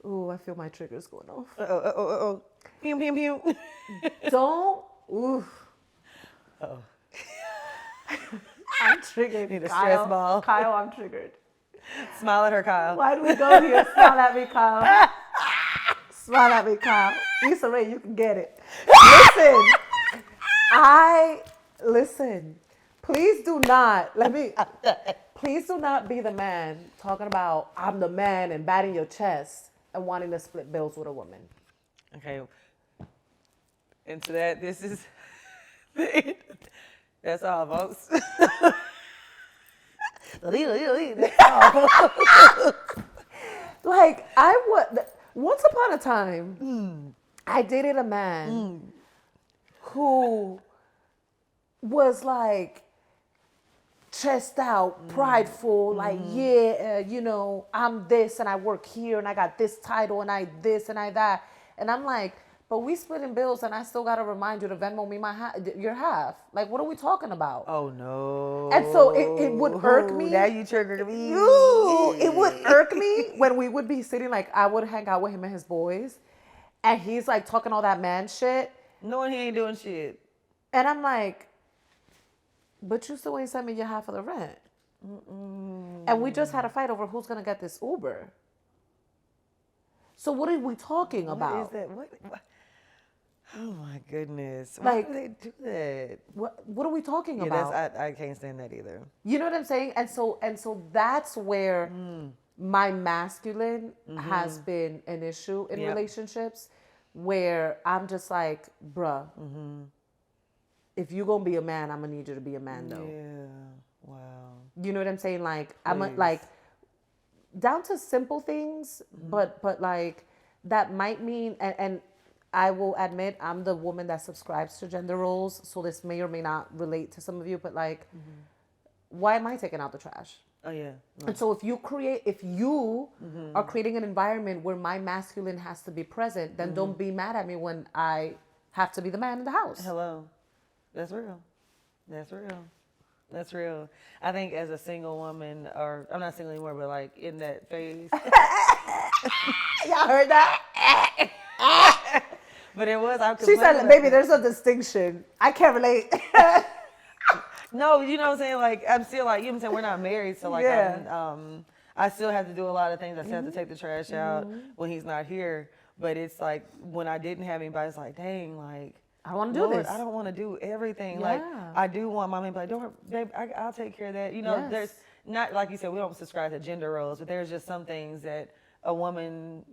ooh, I feel my triggers going off. Pew, pew, pew. Don't. Ooh. Oh. I'm triggered. Need a stress ball. Kyle, I'm triggered. Smile at her, Kyle. Why do we go here? Smile at me, Kyle. Smile at me, Kyle. Issa Rae, you can get it. Listen. Please do not be the man talking about I'm the man and batting your chest and wanting to split bills with a woman. Okay. Into that, this is that's all, folks. Like, once upon a time, I dated a man who was like chest out, prideful, like, I'm this and I work here and I got this title and I this and I that. And I'm like, but we splitting bills and I still got to remind you to Venmo me your half. Like, what are we talking about? Oh, no. And so it would irk me. Now you triggered me. It would irk me when we would be sitting, like, I would hang out with him and his boys. And he's, like, talking all that man shit. Knowing he ain't doing shit. And I'm like, but you still ain't sent me your half of the rent. And we just had a fight over who's going to get this Uber. So what are we talking about? What is that? What? Oh my goodness! Like, why do they do that? What are we talking about? I can't stand that either. You know what I'm saying? And so that's where my masculine has been an issue in relationships, where I'm just like, bruh, if you're gonna be a man, I'm gonna need you to be a man though. Yeah. Wow. You know what I'm saying? Like, I'm like down to simple things, but like that might mean and I will admit I'm the woman that subscribes to gender roles, so this may or may not relate to some of you, but like, why am I taking out the trash? Oh yeah. No. And so if you are creating an environment where my masculine has to be present, then don't be mad at me when I have to be the man in the house. Hello. That's real. That's real. I think as a single woman, or I'm not single anymore, but like in that phase. Y'all heard that? But it was. She said, "Baby, there's a distinction. I can't relate." No, you know what I'm saying? Like, I'm still like, you know what I'm saying? We're not married, so like, I still have to do a lot of things. I still have to take the trash out when he's not here. But it's like, when I didn't have anybody, it's like, dang, like, I want to do this. I don't want to do everything. Yeah. Like, I do want my man to be like, don't, babe, I'll take care of that. You know, there's not, like you said, we don't subscribe to gender roles, but there's just some things that a woman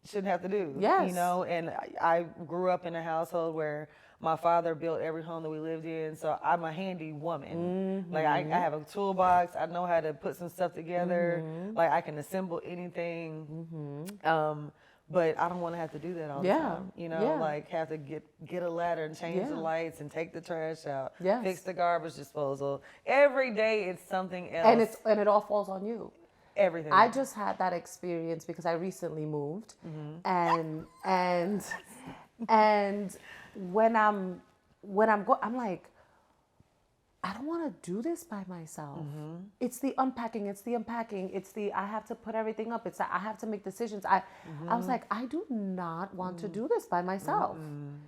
shouldn't have to do. Yes. You know, and I grew up in a household where my father built every home that we lived in, so I'm a handy woman. Like, I have a toolbox. I know how to put some stuff together. Like, I can assemble anything. But I don't want to have to do that all the time. You know, like, have to get a ladder and change the lights and take the trash out, fix the garbage disposal. Every day it's something else. And it all falls on you. Everything. I just had that experience because I recently moved, and when I'm like, I don't want to do this by myself. It's the unpacking. It's the I have to put everything up. It's I have to make decisions. I was like, I do not want to do this by myself.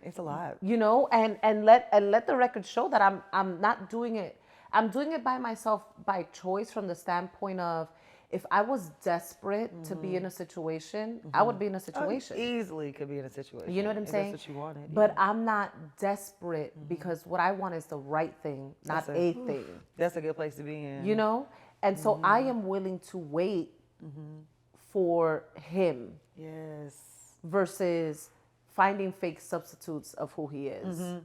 It's a lot. You know, and let the record show that I'm not doing it. I'm doing it by myself by choice, from the standpoint of, if I was desperate to be in a situation, I would be in a situation. Easily could be in a situation. You know what I'm saying? That's what you wanted. But I'm not desperate because what I want is the right thing, not a thing. That's a good place to be in. You know? And so I am willing to wait for him. Yes. Versus finding fake substitutes of who he is.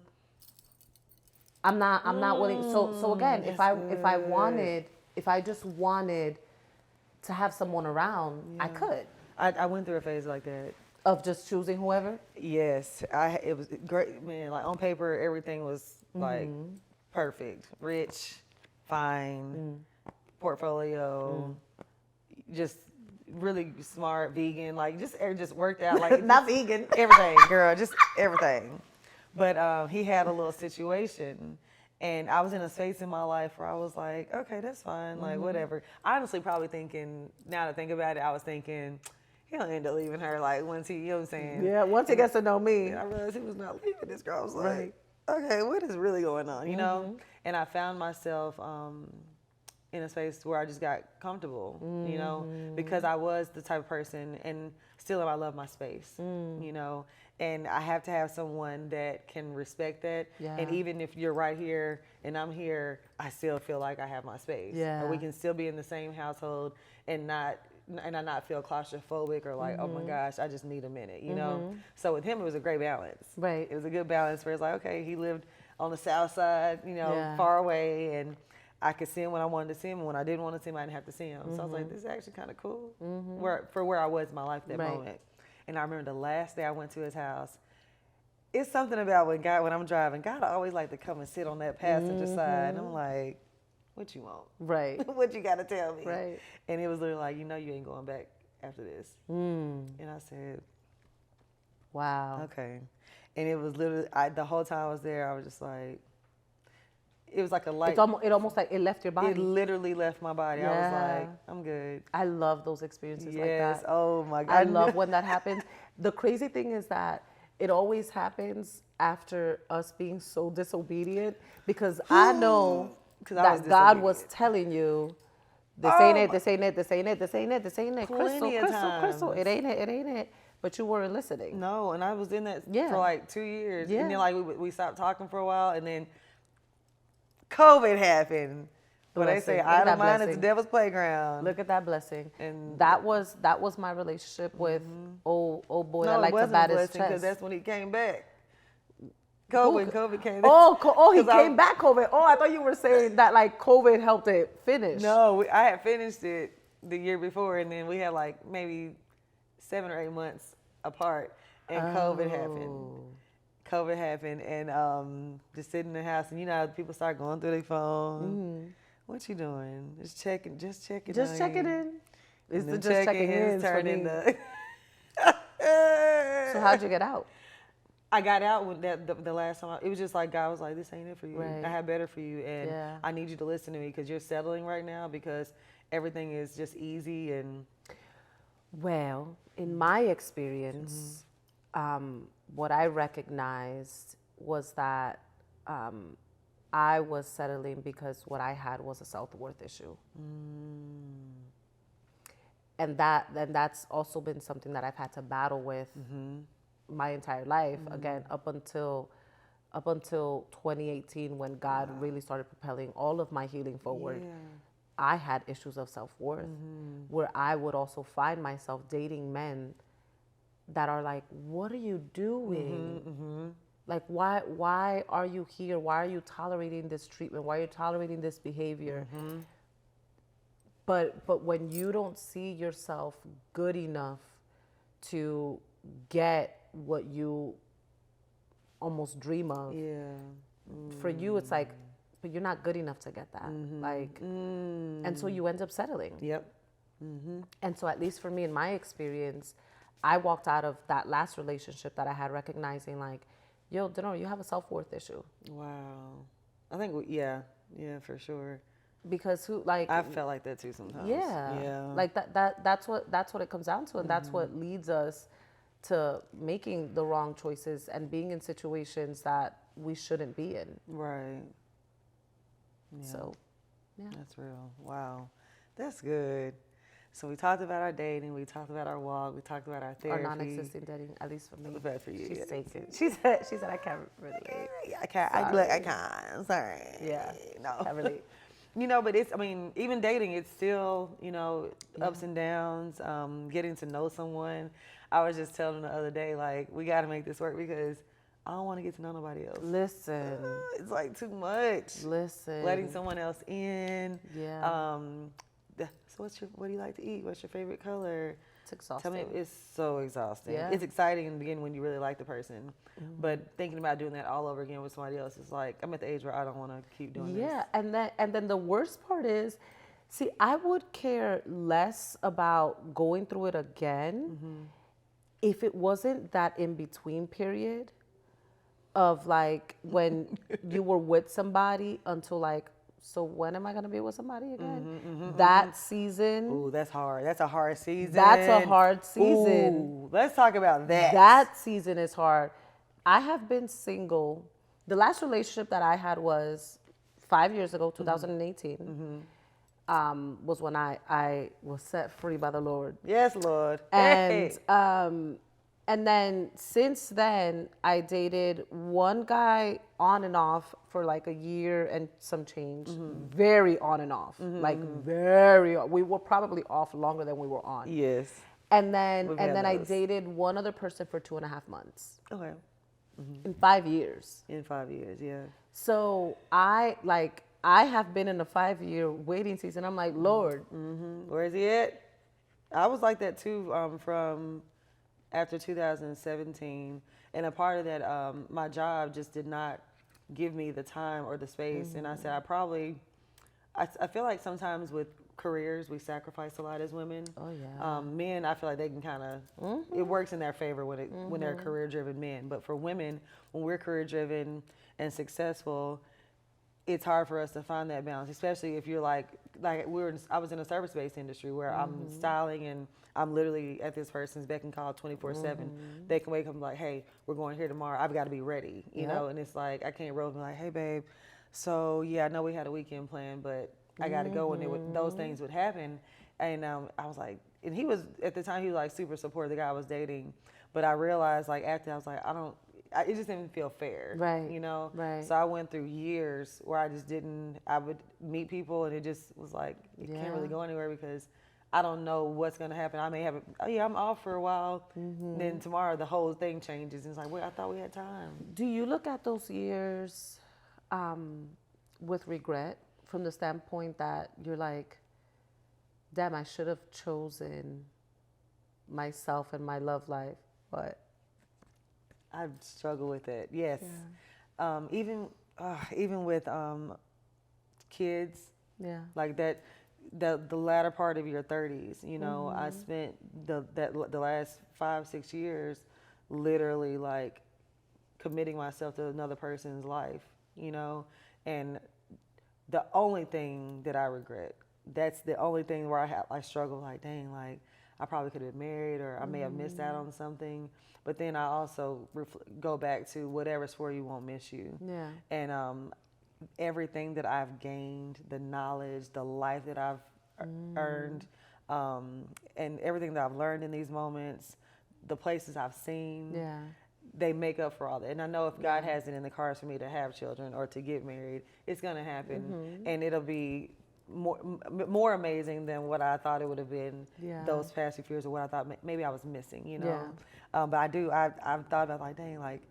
I'm not willing. So again, if I just wanted to have someone around, I could. I went through a phase like that. Of just choosing whoever? Yes. It was great, man. Like, on paper, everything was like perfect, rich, fine, portfolio, just really smart, vegan, like just worked out, like not vegan, everything, girl, just everything. But he had a little situation, and I was in a space in my life where I was like, okay, that's fine, like whatever. Honestly, probably thinking, now to think about it, I was thinking, he'll end up leaving her, like once he, you know what I'm saying? Yeah, once he gets to know me. And I realized he was not leaving this girl. I was like, okay, what is really going on, you know? And I found myself in a space where I just got comfortable, you know, because I was the type of person, and still I love my space, you know, and I have to have someone that can respect that. Yeah. And even if you're right here and I'm here, I still feel like I have my space. Yeah. Or we can still be in the same household and I not feel claustrophobic or like, oh my gosh, I just need a minute, you know? So with him, it was a great balance. Right. It was a good balance where it's like, okay, he lived on the south side, you know, far away, and I could see him when I wanted to see him, and when I didn't want to see him, I didn't have to see him. So I was like, this is actually kind of cool for where I was in my life at that moment. And I remember the last day I went to his house, it's something about when I'm driving, God always like to come and sit on that passenger side. And I'm like, what you want? Right. What you got to tell me? Right. And it was literally like, you know you ain't going back after this. And I said, wow. okay. And it was literally, the whole time I was there, I was just like, it was like a light. It almost like it left your body. It literally left my body. Yeah. I was like, I'm good. I love those experiences like that. Oh my God. I love when that happens. The crazy thing is that it always happens after us being so disobedient, because I know that God was telling you, this ain't it, this ain't it, this ain't it, this ain't it, this ain't it. Crystal, it ain't it, it ain't it. But you weren't listening. No, and I was in that for like 2 years. Yeah. And then like we stopped talking for a while, and then COVID happened. But they say idle mind is the devil's playground. Look at that blessing. And that was my relationship with oh boy, I like to bat his chest. Because that's when he came back. COVID came back. He came back, COVID. Oh, I thought you were saying that like COVID helped it finish. No, I had finished it the year before, and then we had like maybe 7 or 8 months apart, and COVID happened, and just sitting in the house, and you know how people start going through their phone. What you doing? Just checking in. Just checking in. It's the just checking in for me. So how'd you get out? I got out with the last time. It was just like God was like, "This ain't it for you. Right. I have better for you, and I need you to listen to me because you're settling right now because everything is just easy and." Well, in my experience, what I recognized was that I was settling because what I had was a self-worth issue. And that's also been something that I've had to battle with my entire life. Again, up until 2018, when God really started propelling all of my healing forward. I had issues of self-worth where I would also find myself dating men that are like, what are you doing? Like, why are you here? Why are you tolerating this treatment? Why are you tolerating this behavior? But when you don't see yourself good enough to get what you almost dream of, for you it's like, but you're not good enough to get that. And so you end up settling. And so at least for me, in my experience, I walked out of that last relationship that I had recognizing like, yo, Dinorah, you have a self-worth issue. Wow. I think, yeah, for sure. Because I felt like that too sometimes. Yeah. Like that's what it comes down to. And that's what leads us to making the wrong choices and being in situations that we shouldn't be in. Right. Yeah. So, yeah. That's real. Wow. That's good. So we talked about our dating, we talked about our walk, we talked about our therapy. Our non-existent dating, at least for me. Bad for you. She's taken. She said I can't relate. Yeah, I can't. I can't. Sorry. Yeah. No. Can't relate. You know, but even dating, it's still, ups and downs, getting to know someone. I was just telling them the other day, like, we got to make this work because I don't want to get to know nobody else. Listen. It's like too much. Listen. Letting someone else in. Yeah. So what do you like to eat? What's your favorite color? It's exhausting. Tell me, it's so exhausting. Yeah. It's exciting in the beginning when you really like the person, but thinking about doing that all over again with somebody else is like, I'm at the age where I don't want to keep doing this. Yeah, and then the worst part is, see, I would care less about going through it again if it wasn't that in between period of like when you were with somebody until like, so when am I gonna be with somebody again? That season. Ooh, that's hard. That's a hard season. That's a hard season. Ooh, let's talk about that. That season is hard. I have been single. The last relationship that I had was 5 years ago, 2018. Was when I was set free by the Lord. Yes, Lord. And Hey. and then since then, I dated one guy on and off for like a year and some change. Very on and off. Like very, we were probably off longer than we were on. Yes. And then We've had I those. dated one other person for 2.5 months Okay. in 5 years. In 5 years, yeah. So I have been in a 5-year waiting season. I'm like, Lord, Where is he at? I was like that too from after 2017. And a part of that, my job just did not give me the time or the space. And I said, I feel like sometimes with careers, we sacrifice a lot as women. Oh, yeah. Men, I feel like they can kind of, it works in their favor when they're career-driven men. But for women, when we're career-driven and successful, it's hard for us to find that balance, especially if you're like I was in a service-based industry where I'm styling and I'm literally at this person's beck and call 24/7. They can wake up and be like, hey, we're going here tomorrow. I've got to be ready, you know? And it's like, I can't roll and be like, hey, babe, so yeah, I know we had a weekend plan, but I got to go. And those things would happen. And I was like, and he was, at the time, he was like super supportive, the guy I was dating. But I realized like after, I was like, it just didn't feel fair, Right, you know? right. So I went through years where I would meet people and it just was like, you can't really go anywhere because I don't know what's going to happen. I may have, I'm off for a while. Then tomorrow the whole thing changes. And it's like, wait, I thought we had time. Do you look at those years with regret from the standpoint that you're like, damn, I should have chosen myself and my love life, but I've struggled with it. Yes. Yeah. Even with kids. Yeah. Like that, the latter part of your 30s. You know, I spent the last 5-6 years literally like committing myself to another person's life. You know, and the only thing that I regret. That's the only thing where I struggle. Like, dang, like I probably could have been married, or I may have missed out on something. But then I also go back to whatever's for you won't miss you. Yeah. And everything that I've gained, the knowledge, the life that I've earned, and everything that I've learned in these moments, the places I've seen, they make up for all that. And I know if God has it in the cards for me to have children or to get married, it's going to happen. And it'll be more amazing than what I thought it would have been those past few years, or what I thought maybe I was missing, you know. But I've thought about like, dang, like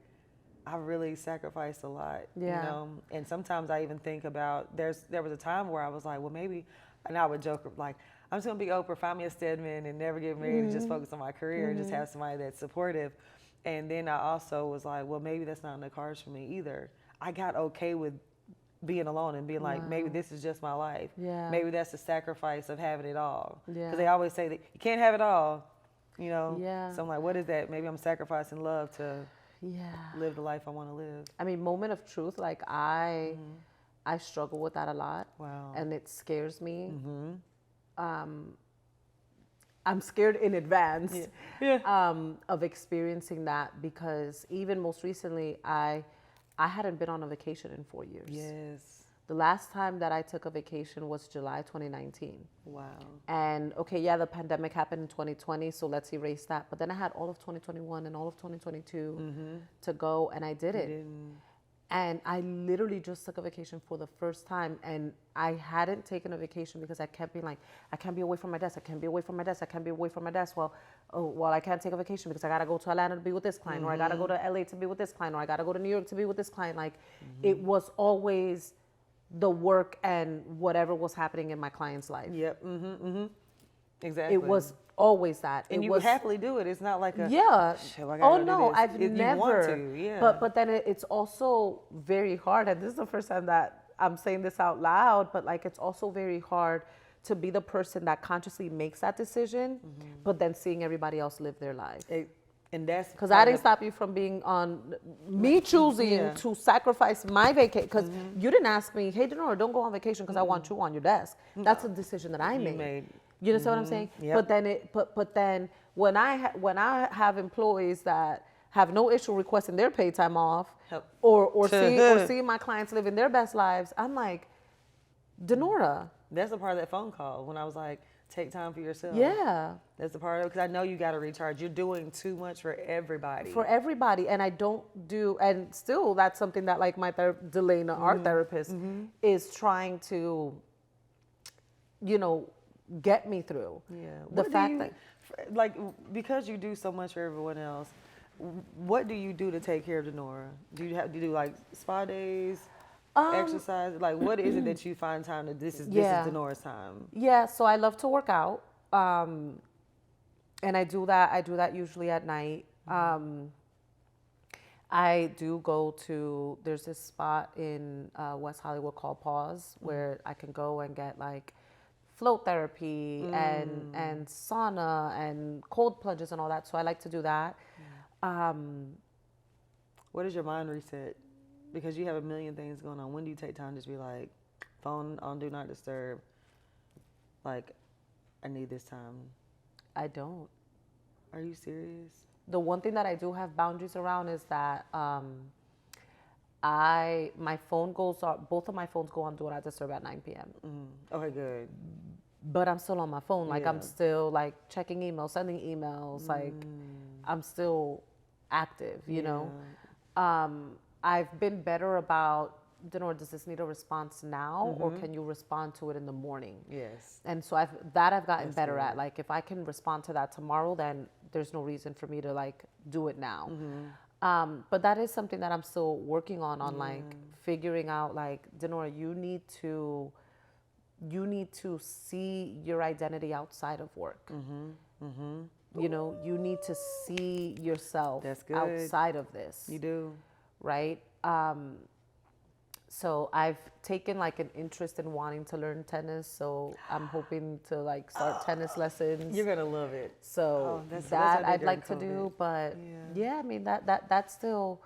I really sacrificed a lot, you know. And sometimes I even think about there was a time where I was like, well, maybe, and I would joke like, I'm just gonna be Oprah, find me a Stedman, and never get married and just focus on my career and just have somebody that's supportive. And then I also was like, well, maybe that's not in the cards for me either. I got okay with being alone and being like, maybe this is just my life. Maybe that's the sacrifice of having it all. Because they always say that you can't have it all, you know? So I'm like, what is that? Maybe I'm sacrificing love to live the life I want to live. I mean, moment of truth, like I struggle with that a lot. Wow. And it scares me. I'm scared in advance of experiencing that, because even most recently, I hadn't been on a vacation in 4 years. Yes. The last time that I took a vacation was July 2019. Wow. And okay, the pandemic happened in 2020, so let's erase that. But then I had all of 2021 and all of 2022 to go, and I did it. And I literally just took a vacation for the first time, and I hadn't taken a vacation because I kept being like, I can't be away from my desk, I can't be away from my desk, I can't be away from my desk. Well, I can't take a vacation because I gotta go to Atlanta to be with this client, or I gotta go to LA to be with this client, or I gotta go to New York to be with this client. Like, it was always the work and whatever was happening in my client's life. Exactly. It was always that. And it you was, would happily do it. It's not like a yeah. shit, I gotta Oh go no, do this. I've never. You want to, yeah. But then it's also very hard, and this is the first time that I'm saying this out loud. But like, it's also very hard to be the person that consciously makes that decision, but then seeing everybody else live their life. And that's because I didn't stop you from being on me choosing to sacrifice my vacation. Because you didn't ask me, hey, Dinorah, don't go on vacation because I want you on your desk. That's a decision that I made. You understand what I'm saying? Yep. But then when I have employees that have no issue requesting their paid time off, or seeing my clients living their best lives, I'm like, Dinorah. That's the part of that phone call when I was like, take time for yourself. Yeah. That's the part of it, because I know you got to recharge. You're doing too much for everybody. For everybody. And I don't do, and still that's something that like my Delana, our therapist, is trying to, you know, get me through. Yeah. The fact that, like, because you do so much for everyone else, what do you do to take care of Dinorah? Do you do like spa days? Exercise, like what is it that you find time to this is Dinorah's time? Yeah, so I love to work out, and I do that usually at night. I do go to, there's this spot in West Hollywood called Pause where I can go and get like float therapy and sauna and cold plunges and all that, so I like to do that. What is your mind reset? Because you have a million things going on. When do you take time to just be like, phone on Do Not Disturb? Like, I need this time. I don't. Are you serious? The one thing that I do have boundaries around is that my phone both of my phones go on Do Not Disturb at 9 p.m. Okay, good. But I'm still on my phone. Like, I'm still like checking emails, sending emails. Like, I'm still active, you know? I've been better about, Dinorah, does this need a response now or can you respond to it in the morning? Yes. And so I've gotten better at. Like, if I can respond to that tomorrow, then there's no reason for me to like do it now. But that is something that I'm still working on like figuring out like, Dinorah, you need to see your identity outside of work. You know, you need to see yourself outside of this. You do. Right? So I've taken like an interest in wanting to learn tennis. So I'm hoping to like start tennis lessons. You're gonna love it. So that's I'd like to do. But I mean that's still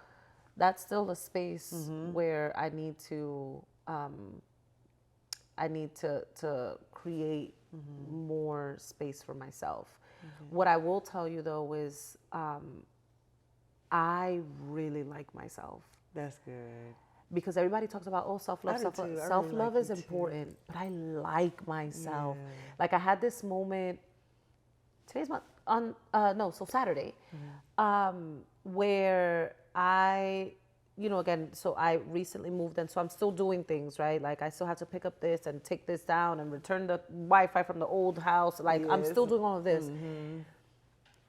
a space where I need to create more space for myself. What I will tell you though is I really like myself. That's good. Because everybody talks about, self-love. Self-love is important, but I like myself. Like I had this moment, Saturday, where I, you know, again, so I recently moved and so I'm still doing things, right? Like I still have to pick up this and take this down and return the Wi-Fi from the old house. Like I'm still doing all of this.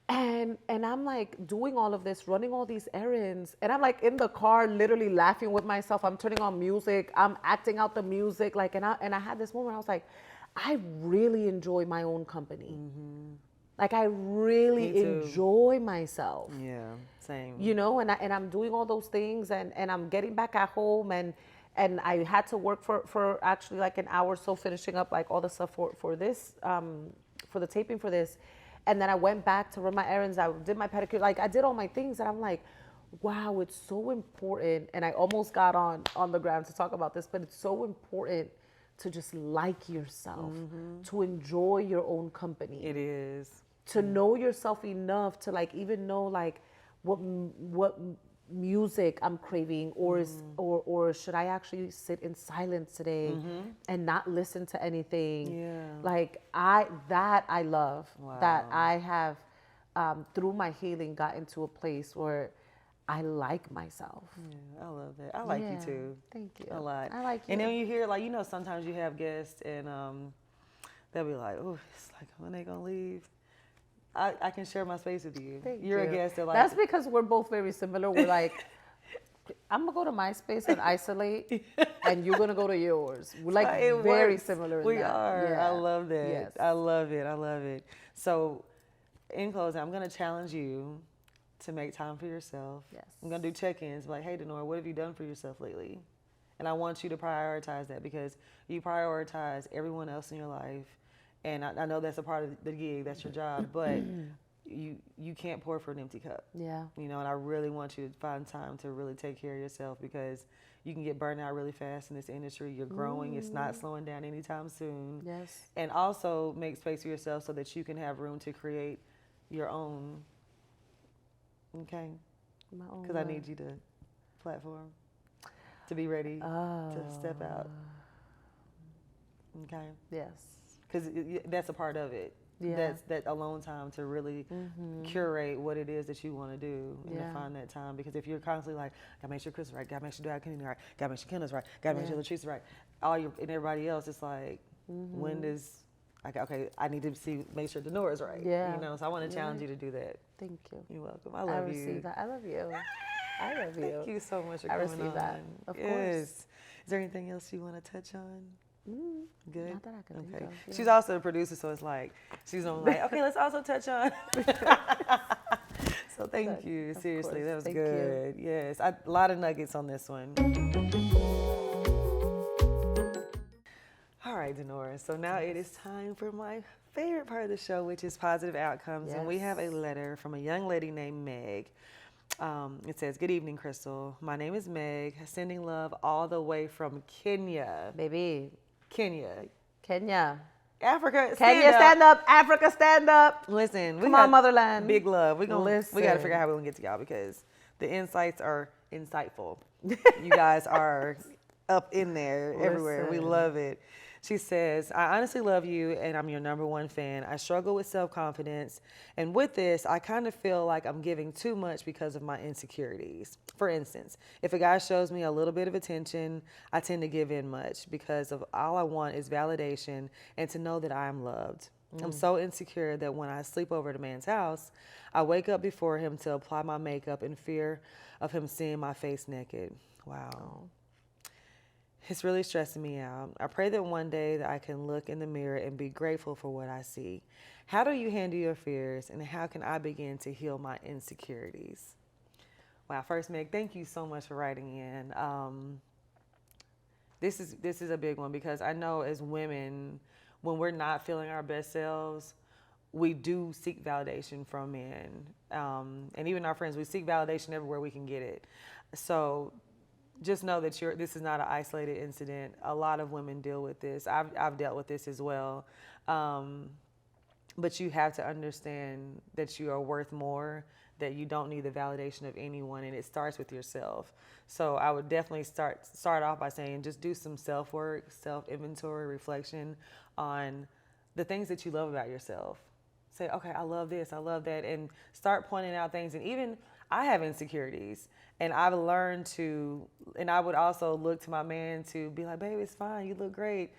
And I'm like doing all of this, running all these errands. And I'm like in the car, literally laughing with myself. I'm turning on music. I'm acting out the music. Like, and I had this moment where I was like, I really enjoy my own company. Like I really enjoy myself. Yeah, same. You know, and I'm doing all those things and I'm getting back at home and I had to work for actually like an hour or so finishing up like all the stuff for this, for the taping for this. And then I went back to run my errands. I did my pedicure. Like I did all my things and I'm like, wow, it's so important. And I almost got on the ground to talk about this, but it's so important to just like yourself, to enjoy your own company. It is. To know yourself enough to like even know like what music I'm craving or should I actually sit in silence today and not listen to anything. Like I love that I have through my healing gotten to a place where I like myself. I love that. I like you too. Thank you. A lot. I like you. And then you hear like, you know, sometimes you have guests and they'll be like, oh, it's like when they gonna leave. I can share my space with you. Thank You're you. a guest that like. That's because we're both very similar. We're like, I'm gonna go to my space and isolate, and you're gonna go to yours. We're like It very works. similar. We in that. are. Yeah. I love that. Yes. I love it. I love it. So, in closing, I'm going to challenge you to make time for yourself. Yes. I'm going to do check-ins like, hey, Dinorah, what have you done for yourself lately? And I want you to prioritize that because you prioritize everyone else in your life. And I know that's a part of the gig, that's your job, but you can't pour from an empty cup. Yeah. You know, and I really want you to find time to really take care of yourself because you can get burned out really fast in this industry. You're growing. It's not slowing down anytime soon. Yes. And also make space for yourself so that you can have room to create your own. Okay? My own. Because I need you to platform, to be ready to step out. Okay? Yes. Because that's a part of it. Yeah. That's that alone time to really curate what it is that you want to do and to find that time. Because if you're constantly like, gotta make sure Chris is right, gotta make sure Dad Kenny right, gotta make sure Kenna's right, gotta make sure Latrice's right, and everybody else, it's like, when does, like, okay, I need to make sure Dinorah's right. Yeah. You know, so I want to challenge you to do that. Thank you. You're welcome. I love you. Receive that. I love you. I love you. Thank you so much for coming on. receive that. Of course. Is there anything else you want to touch on? Good. Not that I can think of. Yeah. She's also a producer, so it's like she's on like, okay, let's also touch on. So thank you. Seriously, that was Thank good. Yes, a lot of nuggets on this one. All right, Dinorah. So now it is time for my favorite part of the show, which is positive outcomes. And we have a letter from a young lady named Meg. It says, good evening, Crystal. My name is Meg, sending love all the way from Kenya. Baby. Kenya. Kenya, Africa, stand up. Africa, stand up. Listen, Come on, motherland. Big love. We got to Listen. figure out how we're going to get to y'all because the insights are insightful. You guys are up in there everywhere. We love it. She says, I honestly love you and I'm your number one fan. I struggle with self-confidence. And with this, I kind of feel like I'm giving too much because of my insecurities. For instance, if a guy shows me a little bit of attention, I tend to give in much because of all I want is validation and to know that I am loved. I'm so insecure that when I sleep over at a man's house, I wake up before him to apply my makeup in fear of him seeing my face naked. Wow. It's really stressing me out. I pray that one day that I can look in the mirror and be grateful for what I see. How do you handle your fears and how can I begin to heal my insecurities? Wow, first, Meg, thank you so much for writing in. This is a big one because I know as women, when we're not feeling our best selves, we do seek validation from men. And even our friends, we seek validation everywhere we can get it. So just know that this is not an isolated incident. A lot of women deal with this. I've dealt with this as well. But you have to understand that you are worth more, that you don't need the validation of anyone, and it starts with yourself. So I would definitely start off by saying just do some self-work, self-inventory, reflection on the things that you love about yourself. Say, okay, I love this, I love that, and start pointing out things. And even I have insecurities, and I've learned to, and I would also look to my man to be like, babe, it's fine, you look great.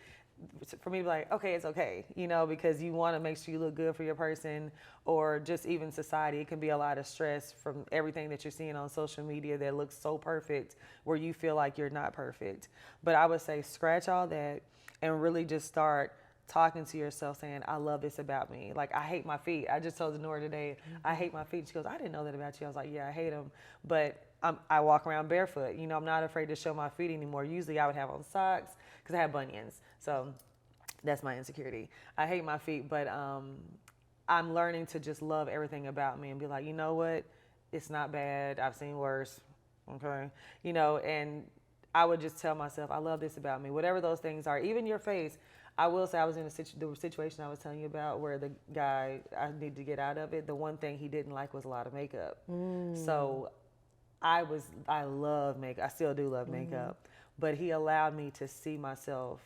For me to be like, okay, it's okay, you know, because you want to make sure you look good for your person, or just even society. It can be a lot of stress from everything that you're seeing on social media that looks so perfect where you feel like you're not perfect. But I would say scratch all that and really just start talking to yourself saying, I love this about me. Like, I hate my feet. I just told Dinorah today, I hate my feet. She goes, I didn't know that about you. I was like, yeah, I hate them. But I walk around barefoot. You know, I'm not afraid to show my feet anymore. Usually I would have on socks because I have bunions. So that's my insecurity. I hate my feet, but I'm learning to just love everything about me and be like, you know what? It's not bad. I've seen worse. Okay. You know, and I would just tell myself, I love this about me. Whatever those things are, even your face. I will say I was in the situation I was telling you about where the guy, I need to get out of it. The one thing he didn't like was a lot of makeup. So I love makeup. I still do love makeup, but he allowed me to see myself,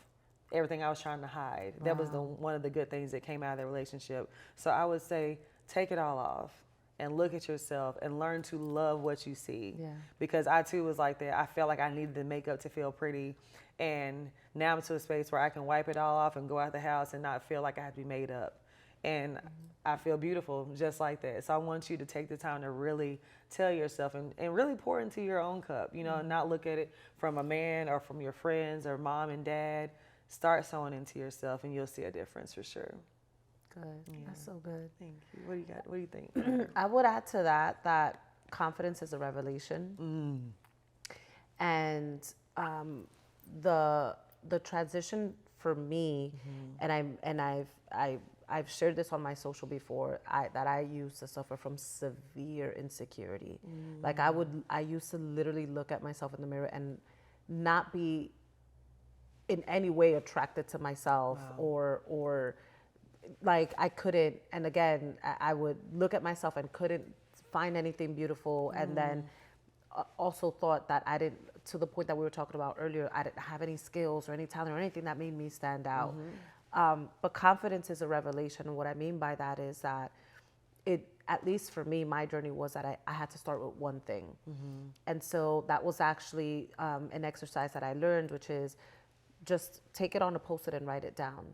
everything I was trying to hide. Wow. That was one of the good things that came out of the relationship. So I would say, take it all off and look at yourself and learn to love what you see. Yeah. Because I too was like that. I felt like I needed the makeup to feel pretty. And now I'm to a space where I can wipe it all off and go out the house and not feel like I have to be made up. And I feel beautiful just like that. So I want you to take the time to really tell yourself and really pour into your own cup, you know, and not look at it from a man or from your friends or mom and dad. Start sowing into yourself and you'll see a difference for sure. Good. Yeah. That's so good. Thank you. What do you got? What do you think? I would add to that confidence is a revelation. And the transition for me, and I've shared this on my social before, that I used to suffer from severe insecurity. Like I used to literally look at myself in the mirror and not be in any way attracted to myself. Wow. or like I couldn't, and again, I would look at myself and couldn't find anything beautiful. And then also thought that I didn't, to the point that we were talking about earlier, I didn't have any skills or any talent or anything that made me stand out. But confidence is a revelation. And what I mean by that is that it, at least for me, my journey was that I had to start with one thing. And so that was actually an exercise that I learned, which is just take it on a Post-it and write it down.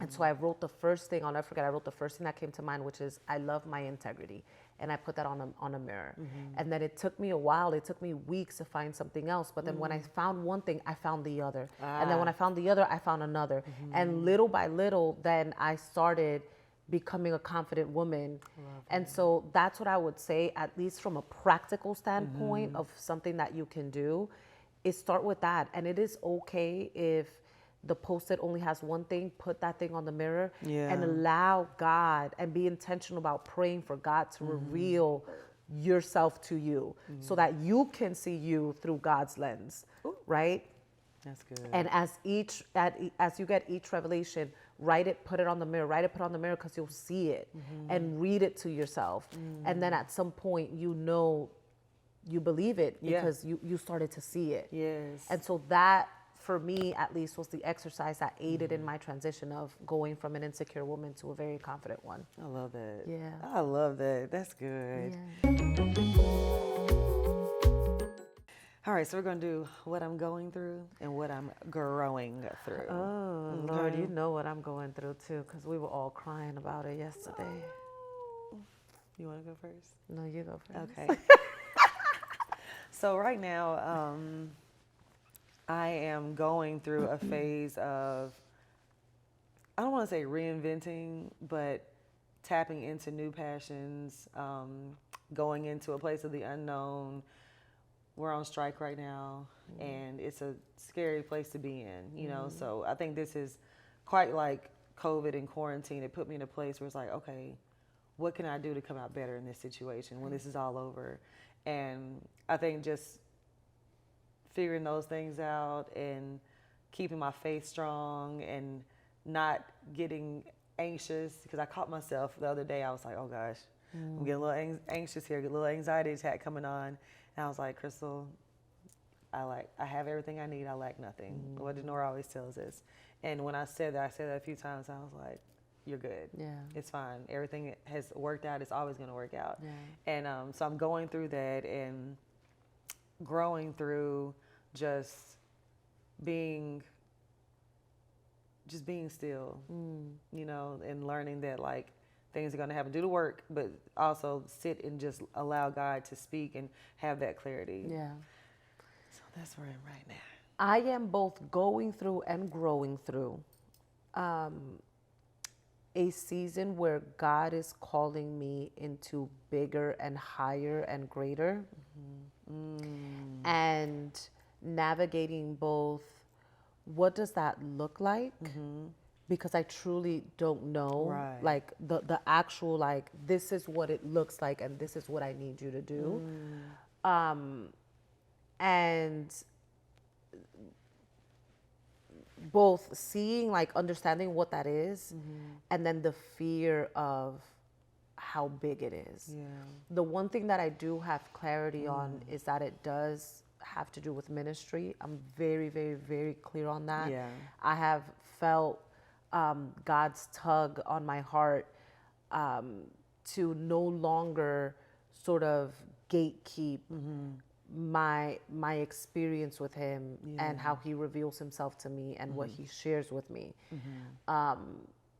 And so I wrote the first thing, I'll never forget, I wrote the first thing that came to mind, which is I love my integrity. And I put that on a mirror. And then it took me a while, it took me weeks to find something else. But then when I found one thing, I found the other. And then when I found the other, I found another. And little by little, then I started becoming a confident woman. And so that's what I would say, at least from a practical standpoint of something that you can do, is start with that. And it is okay if the Post-it only has one thing, put that thing on the mirror and allow God, and be intentional about praying for God to reveal yourself to you so that you can see you through God's lens, right? That's good. And as you get each revelation, write it, put it on the mirror, write it, put it on the mirror, because you'll see it and read it to yourself. And then at some point, you know, you believe it because you started to see it. Yes. And so that, for me at least, was the exercise that aided in my transition of going from an insecure woman to a very confident one. I love that. Yeah. I love that. That's good. Yeah. All right, so we're going to do what I'm going through and what I'm growing through. Oh, Lord, you know what I'm going through too, because we were all crying about it yesterday. You want to go first? No, you go first. Okay. So right now, I am going through a phase of, I don't want to say reinventing, but tapping into new passions, going into a place of the unknown. We're on strike right now, and it's a scary place to be in, you know? So I think this is quite like COVID and quarantine. It put me in a place where it's like, okay, what can I do to come out better in this situation when this is all over? And I think just figuring those things out and keeping my faith strong and not getting anxious, because I caught myself the other day. I was like, oh gosh, I'm getting a little anxious here, get a little anxiety attack coming on. And I was like, Crystal, I have everything I need. I lack nothing. What Dinorah always tells us. And when I said that a few times. I was like, you're good. Yeah. It's fine. Everything has worked out. It's always going to work out. Yeah. And so I'm going through that and growing through just being still, you know, and learning that like things are going to happen. Do the work, but also sit and just allow God to speak and have that clarity. Yeah. So that's where I'm right now. I am both going through and growing through a season where God is calling me into bigger and higher and greater, and navigating both. What does that look like? Because I truly don't know, like the actual, like, this is what it looks like and this is what I need you to do. And both seeing, like, understanding what that is, and then the fear of how big it is. Yeah. The one thing that I do have clarity on is that it does have to do with ministry. I'm very, very, very clear on that. Yeah. I have felt God's tug on my heart to no longer sort of gatekeep my experience with him and how he reveals himself to me and what he shares with me.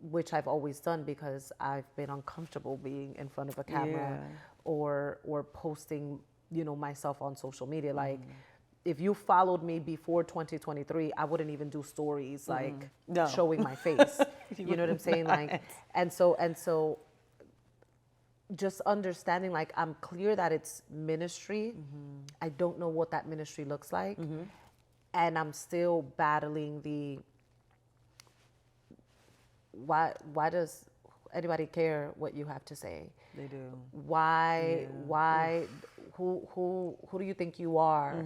which I've always done because I've been uncomfortable being in front of a camera or posting, myself on social media. Like, if you followed me before 2023, I wouldn't even do stories showing my face. You know what I'm saying? Like, and so just understanding, like, I'm clear that it's ministry. I don't know what that ministry looks like. And I'm still battling the, why does anybody care what you have to say? They do. Why, who do you think you are?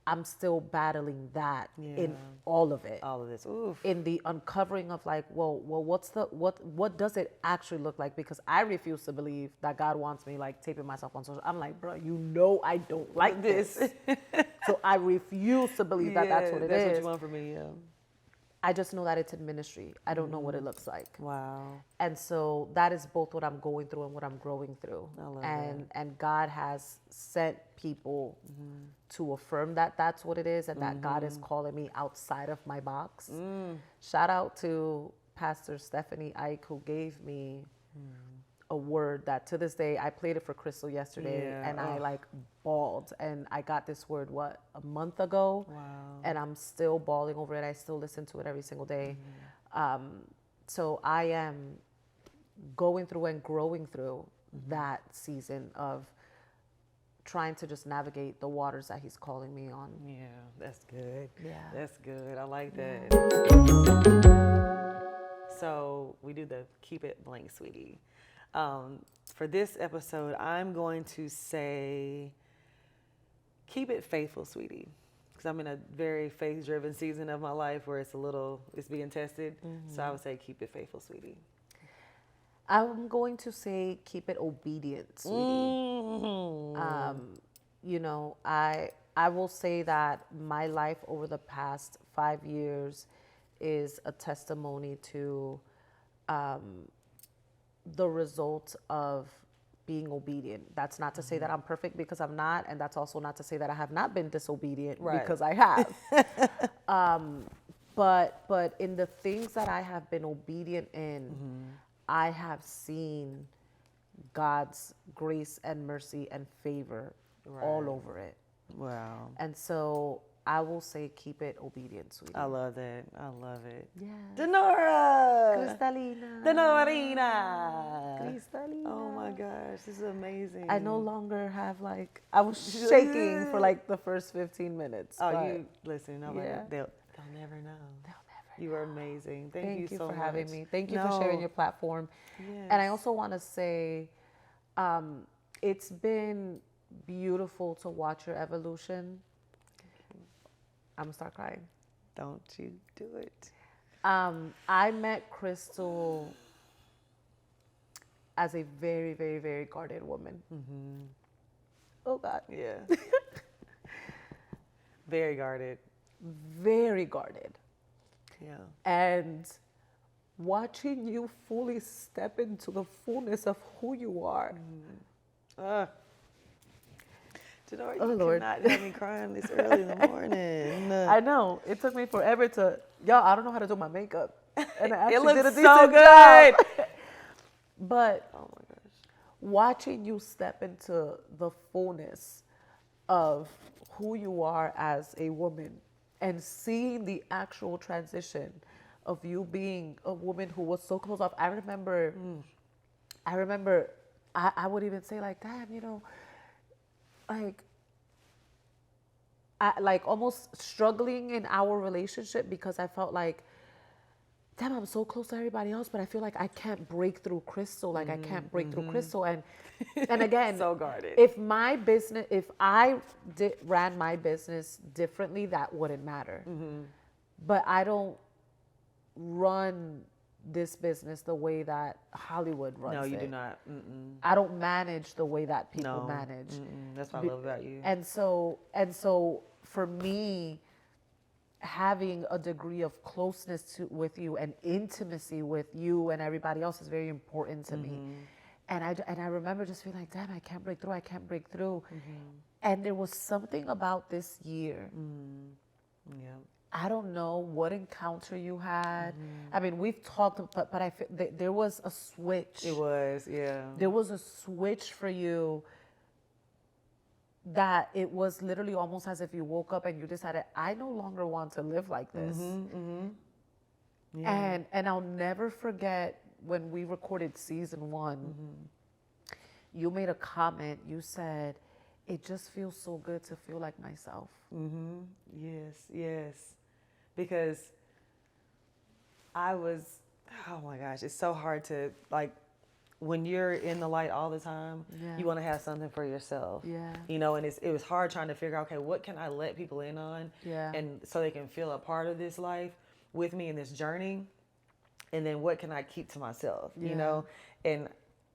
I'm still battling that in all of it. All of this. Oof. In the uncovering of, like, well, what does it actually look like? Because I refuse to believe that God wants me, like, taping myself on social. I'm like, bro, I don't like this. So I refuse to believe that that's what it is. That's what you want from me, I just know that it's in ministry. I don't know what it looks like. Wow. And so that is both what I'm going through and what I'm growing through. I love that. And God has sent people to affirm that that's what it is, and that God is calling me outside of my box. Shout out to Pastor Stephanie Ike, who gave me a word that to this day, I played it for Crystal yesterday, and I like bawled. And I got this word, a month ago? Wow. And I'm still bawling over it. I still listen to it every single day. So I am going through and growing through that season of trying to just navigate the waters that he's calling me on. Yeah, that's good. Yeah. That's good. I like that. So we do the keep it blank, sweetie. For this episode, I'm going to say, keep it faithful, sweetie. Because I'm in a very faith-driven season of my life where it's being tested. So I would say, keep it faithful, sweetie. I'm going to say, keep it obedient, sweetie. I will say that my life over the past 5 years is a testimony to the result of being obedient. That's not to say that I'm perfect, because I'm not, and that's also not to say that I have not been disobedient, because I have. But in the things that I have been obedient in, I have seen God's grace and mercy and favor all over it. Wow. And so I will say, keep it obedient, sweetie. I love that. I love it. Yeah. Dinorah! Cristalina. Cristalina. Oh my gosh, this is amazing. I no longer have, like, I was shaking for like the first 15 minutes. Oh, you listen, they'll never know. They'll never know. You are amazing. Thank you so much. For having me. Thank you for sharing your platform. Yes. And I also want to say, it's been beautiful to watch your evolution. I'm gonna start crying. Don't you do it. I met Crystal as a very, very, very guarded woman. Oh God. Yeah. Very guarded. Very guarded. Yeah. And watching you fully step into the fullness of who you are. Dinorah, you cannot have me crying this early in the morning. I know. It took me forever to, I don't know how to do my makeup. And I actually it looks did a so decent good. job. But oh my gosh, watching you step into the fullness of who you are as a woman, and seeing the actual transition of you being a woman who was so closed off. I remember I would even say, like, damn, like almost struggling in our relationship, because I felt like, damn, I'm so close to everybody else, but I feel like I can't break through Crystal. Like I can't break through Crystal. And again, so guarded. If I ran my business differently, that wouldn't matter. But I don't run this business the way that Hollywood runs it. No, you do not. I don't manage the way that people manage. That's what I love about you. And so for me, having a degree of closeness with you and intimacy with you and everybody else is very important to me. And I remember just feeling like, damn, I can't break through. And there was something about this year I don't know what encounter you had. I mean, we've talked, but I feel there was a switch. It was, yeah. There was a switch for you that it was literally almost as if you woke up and you decided, I no longer want to live like this. Yeah. And I'll never forget when we recorded season 1, you made a comment. You said, it just feels so good to feel like myself. Yes. Because I was, oh my gosh, it's so hard to, like, when you're in the light all the time, you want to have something for yourself. You know, and it was hard trying to figure out, okay, what can I let people in on? And so they can feel a part of this life with me in this journey. And then what can I keep to myself, you know? And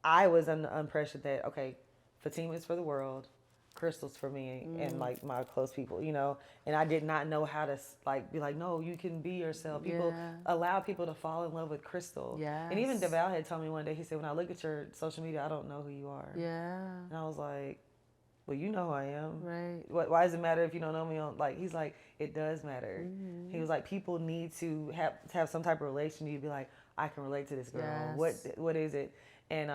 I was under the impression that, okay, Fatima is for the world, Crystal's for me and like my close people, you know? And I did not know how to like be like, no, you can be yourself. People allow people to fall in love with Crystal. And even Kvle had told me one day, he said, when I look at your social media, I don't know who you are. And I was like, well, you know who I am. Why does it matter if you don't know me? Like, he's like, it does matter. He was like, people need to have some type of relation. You'd be like, I can relate to this girl. What is it? And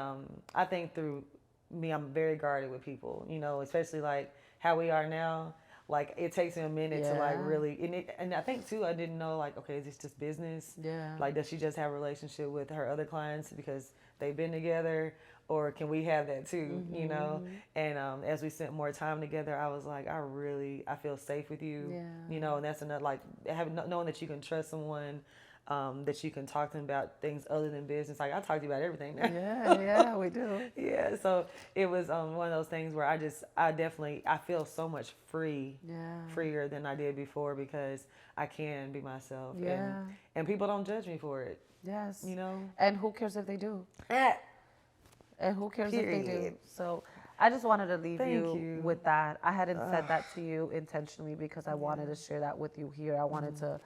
I think through me, I'm very guarded with people, you know, especially like how we are now. Like, it takes me a minute to like really, and I think too, I didn't know like, okay, is this just business? Like, does she just have a relationship with her other clients because they've been together, or can we have that too? You know? And as we spent more time together, I was like, I feel safe with you. You know, and that's another, like, knowing that you can trust someone. That you can talk to them about things other than business. Like, I talk to you about everything now. We do. So it was one of those things where I feel so much freer than I did before, because I can be myself. And people don't judge me for it. You know? And who cares if they do? And who cares if they do? So I just wanted to leave you with that. I hadn't said that to you intentionally because I wanted to share that with you here. I wanted to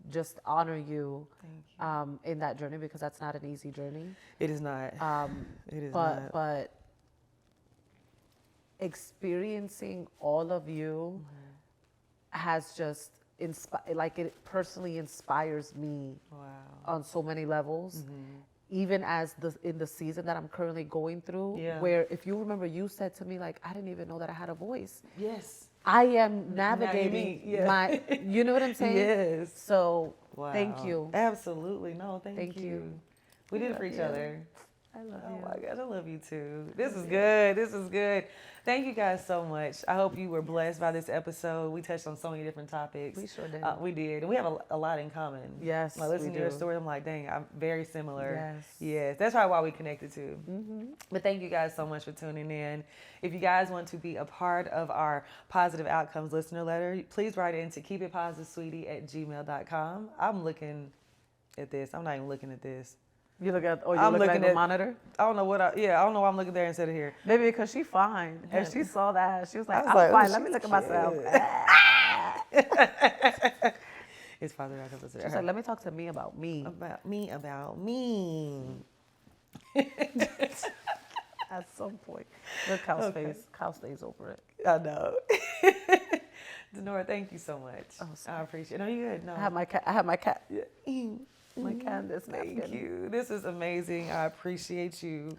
just honor you, in that journey, because that's not an easy journey. It is not. It is not. But experiencing all of you has just it personally inspires me on so many levels. Even as in the season that I'm currently going through, where, if you remember, you said to me, like, I didn't even know that I had a voice. I am navigating you know what I'm saying? So thank you. Absolutely. No, thank you. We did it for each other. I love you. Oh my gosh, I love you too. This is good. This is good. Thank you guys so much. I hope you were blessed by this episode. We touched on so many different topics. We sure did. We did. And we have a lot in common. Yes, like, listening to your story, I'm like, dang, I'm very similar. Yes. That's probably why we connected too. But thank you guys so much for tuning in. If you guys want to be a part of our Positive Outcomes listener letter, please write in to keepitpositivesweetie@gmail.com. I'm looking at this. I'm not even looking at this. You look at, you're looking at the monitor? I don't know I don't know why I'm looking there instead of here. Maybe because she's fine. And she saw that. She was like, I'm fine. Let me look at myself. It's Positive Outcomes. She's like, let me talk to me about me. About me. At some point. Look, Kyle stays over it. I know. Dinorah, thank you so much. I appreciate it. No, you good. No. I have my cat. My Candace napkin. Thank you. This is amazing. I appreciate you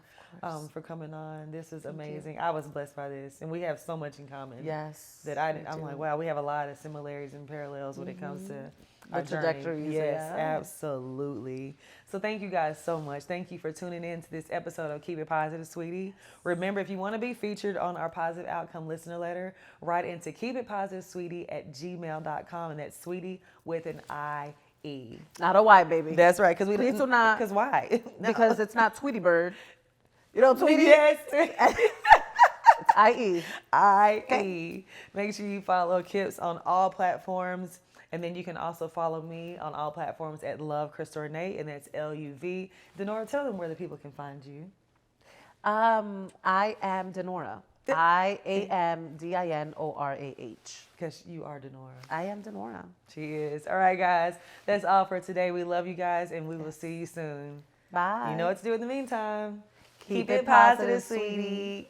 for coming on. This is amazing. I was blessed by this, and we have so much in common. That I'm like, wow, we have a lot of similarities and parallels when it comes to our trajectories. Yes, absolutely. So thank you guys so much. Thank you for tuning in to this episode of Keep It Positive, Sweetie. Remember, if you want to be featured on our Positive Outcome listener letter, write into keepitpositivesweetie@gmail.com, and that's sweetie with an I. Not a Y, baby. That's right. Because please do not. Because why? Because it's not Tweety Bird. You know, Tweety? Yes. It's IE. IE. Make sure you follow KIPS on all platforms. And then you can also follow me on all platforms at Love Crystal Renee, and that's LUV. Dinorah, tell them where the people can find you. I am Dinorah. IAMDINORAH. Because you are Dinorah. I am Dinorah. She is. All right, guys. That's all for today. We love you guys, and we will see you soon. Bye. You know what to do in the meantime. Keep it positive, sweetie.